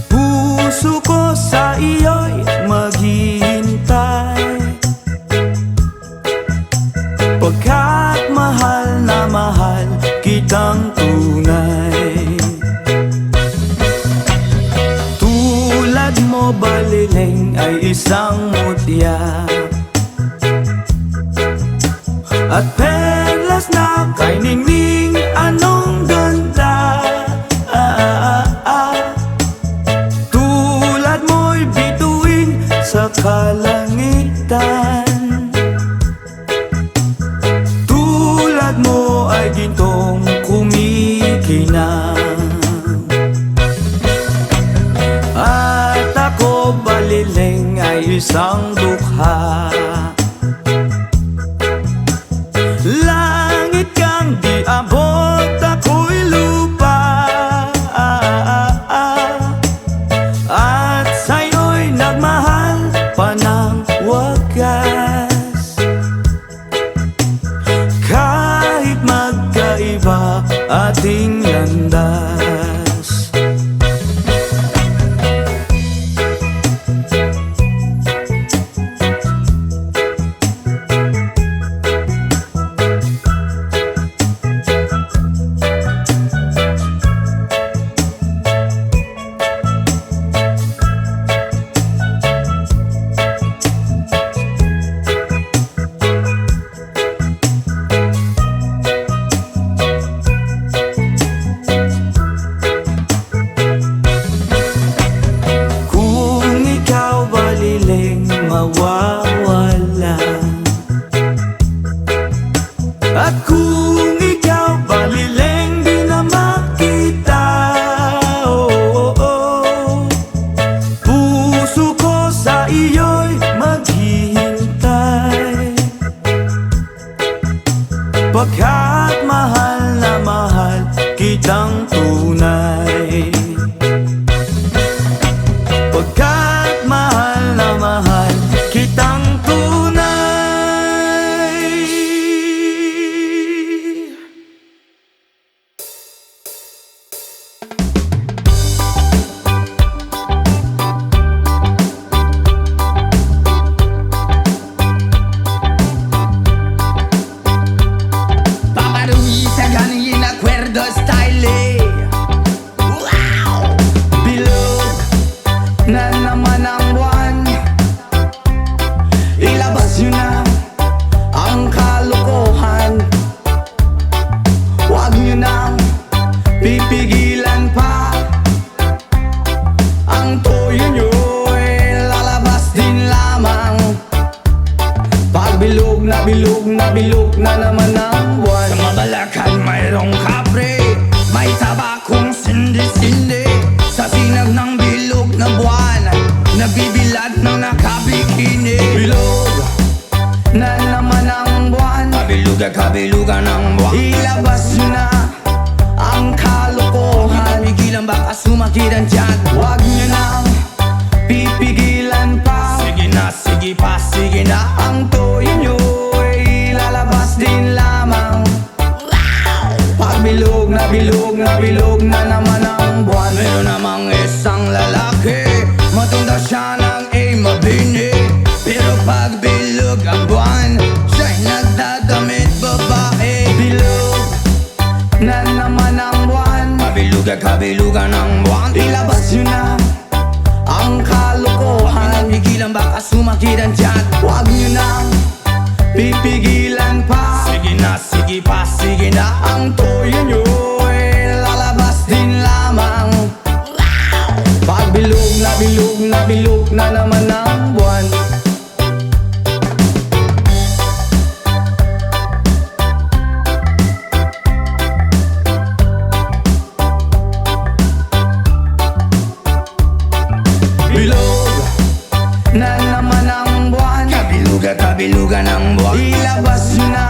puso ko sa iyo'y maghihintay, pagkat mahal na mahal kitang tunay. Tulad mo baliling ay isang mutya, at perlas na kay ningning, anong ganda. Tulad mo'y bituin sa kalangitan, tulad mo ay gintong kumikinang. At ako baliling ay isang dukha, langit kang di abot, ako'y lupa. At sa'yo'y nagmahal pa ng lamang. Pagbilog na bilog na bilog na naman ang buwan. Sa Mabalacan mayroong kapre, may tabakong sindi-sindi. Sa sinag ng bilog na buwan, nabibilad ng nakabikini. Bilog na naman ang buwan, kabilugan ng buwan. Ilabas nyo na ang kalokohan, pigilan baka sumakit ang tiyan. Huwag nyo nang pipigilan pa. Sige na, sige pa, sige na. Ang toyo nyo ay lalabas din lamang. Pagbilog na bilog na bilog na naman ang buwan. Meron namang isang lalaki, matunda siya ng mabini. Pero pagbilog ang buwan, siya'y nagdadamit babae. Bilog na naman ang buwan, kabilugan ng buwan. Ilabas nyo na ang kalokohan, pigilan baka sumakit ang tiyan. Huwag nyo nang pipigilan pa. Sige na, sige pa, sige na. Ang toyo nyo ay lalabas din lamang. Pagbilog na bilog na bilog na naman ang buwan. Bilog na naman ang buwan, kabilugan ng buwan. Ilabas nyo na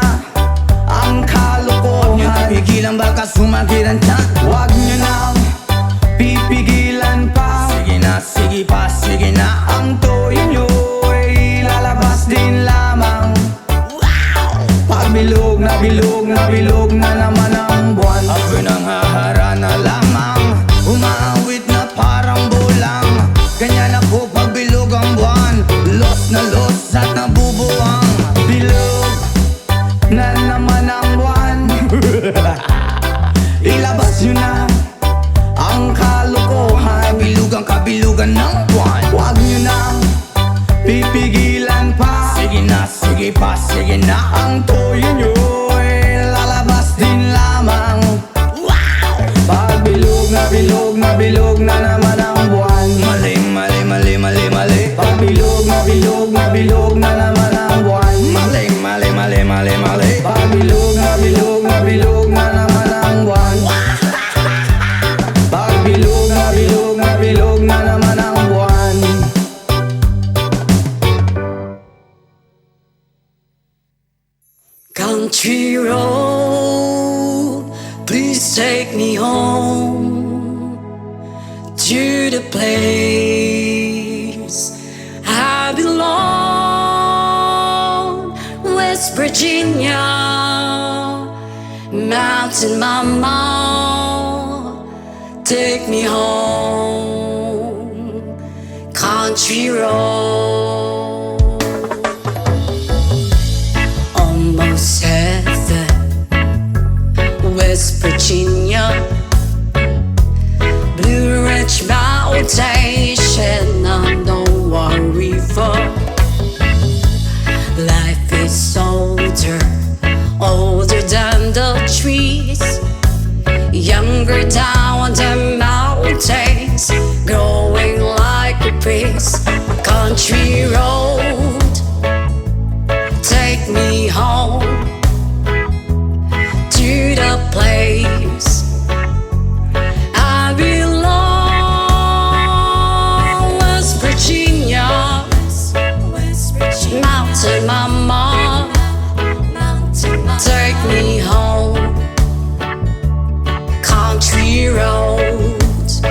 ang kalokohan, pigilan baka sumakit ang tiyan. Huwag nyo nang pipigilan pa. Sige na, sige pa, sige na. Ang toyo nyo ay lalabas din lamang. Pagbilog na bilog na bilog na naman ang buwan. Ako'y nang haharana lamang, umaawit na parang bulang. Ganyan ako pagbilog ang buwan, los na los at nabubuwang. Bilog na naman ang buwan. Ilabas nyo na ang kalokohan, kabilugan ng buwan. Huwag nyo nang pipigilan pa. Sige na, sige pa, sige na. Ang toyo nyo ay lalabas din lamang. Pagbilog na bilog na bilog na naman ang buwan. Mali, mali, mali, mali, mali. Pagbilog na bilog na bilog na naman ang buwan. Mali, mali, mali, mali, mali. Pagbilog na bilog na bilog na naman ang buwan. Pagbilog na bilog na bilog na naman ang buwan. Country road, please take me home to the place I belong. West Virginia, Mountain Mama, take me home. Country road, almost heaven. West Virginia, Blue Ridge Mountain, Shenandoah River. Life is older, older than the trees, younger down the mountains, growing like a breeze. Country road, take me home to the place I belong. West Virginia, Mountain Mama, take me home. Country roads,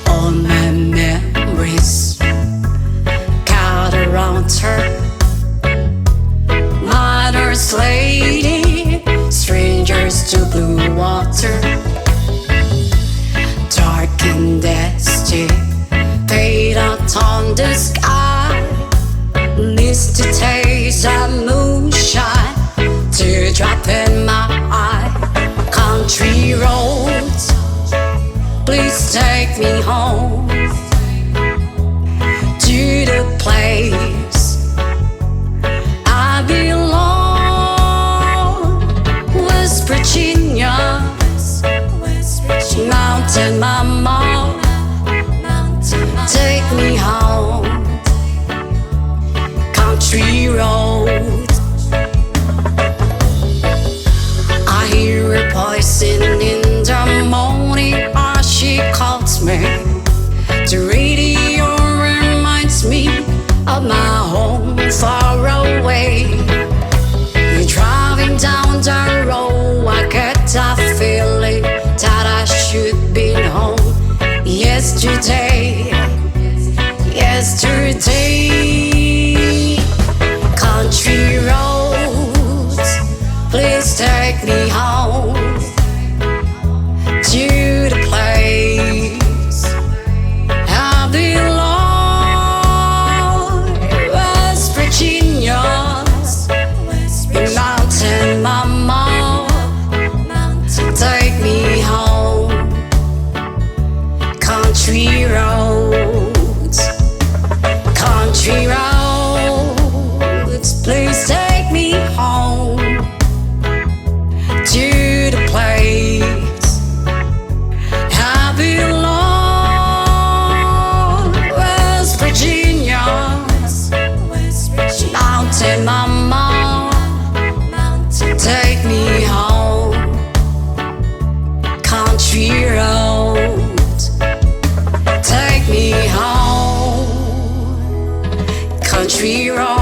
all my memories gather around her. Mother's lady, strangers to blue water, dark and dusty, fade out on the sky. Needs to taste that moonshine, teardrop in my eye. Country roads, please take me home to the place I belong. West Virginia, Mountain Mama, take take me home. Country roads. I hear a voice in the morning as she calls me. The radio reminds me of my home far away. You're driving down the road, I get that feeling that I should be home. Yesterday, country roads, please take me home to the place I belong. West Virginia, mountain mama, take me home. Country roads, country roads, please take me home to the place I belong. West Virginia, mountain mama, take me home. Country roads, take me home. Country roads.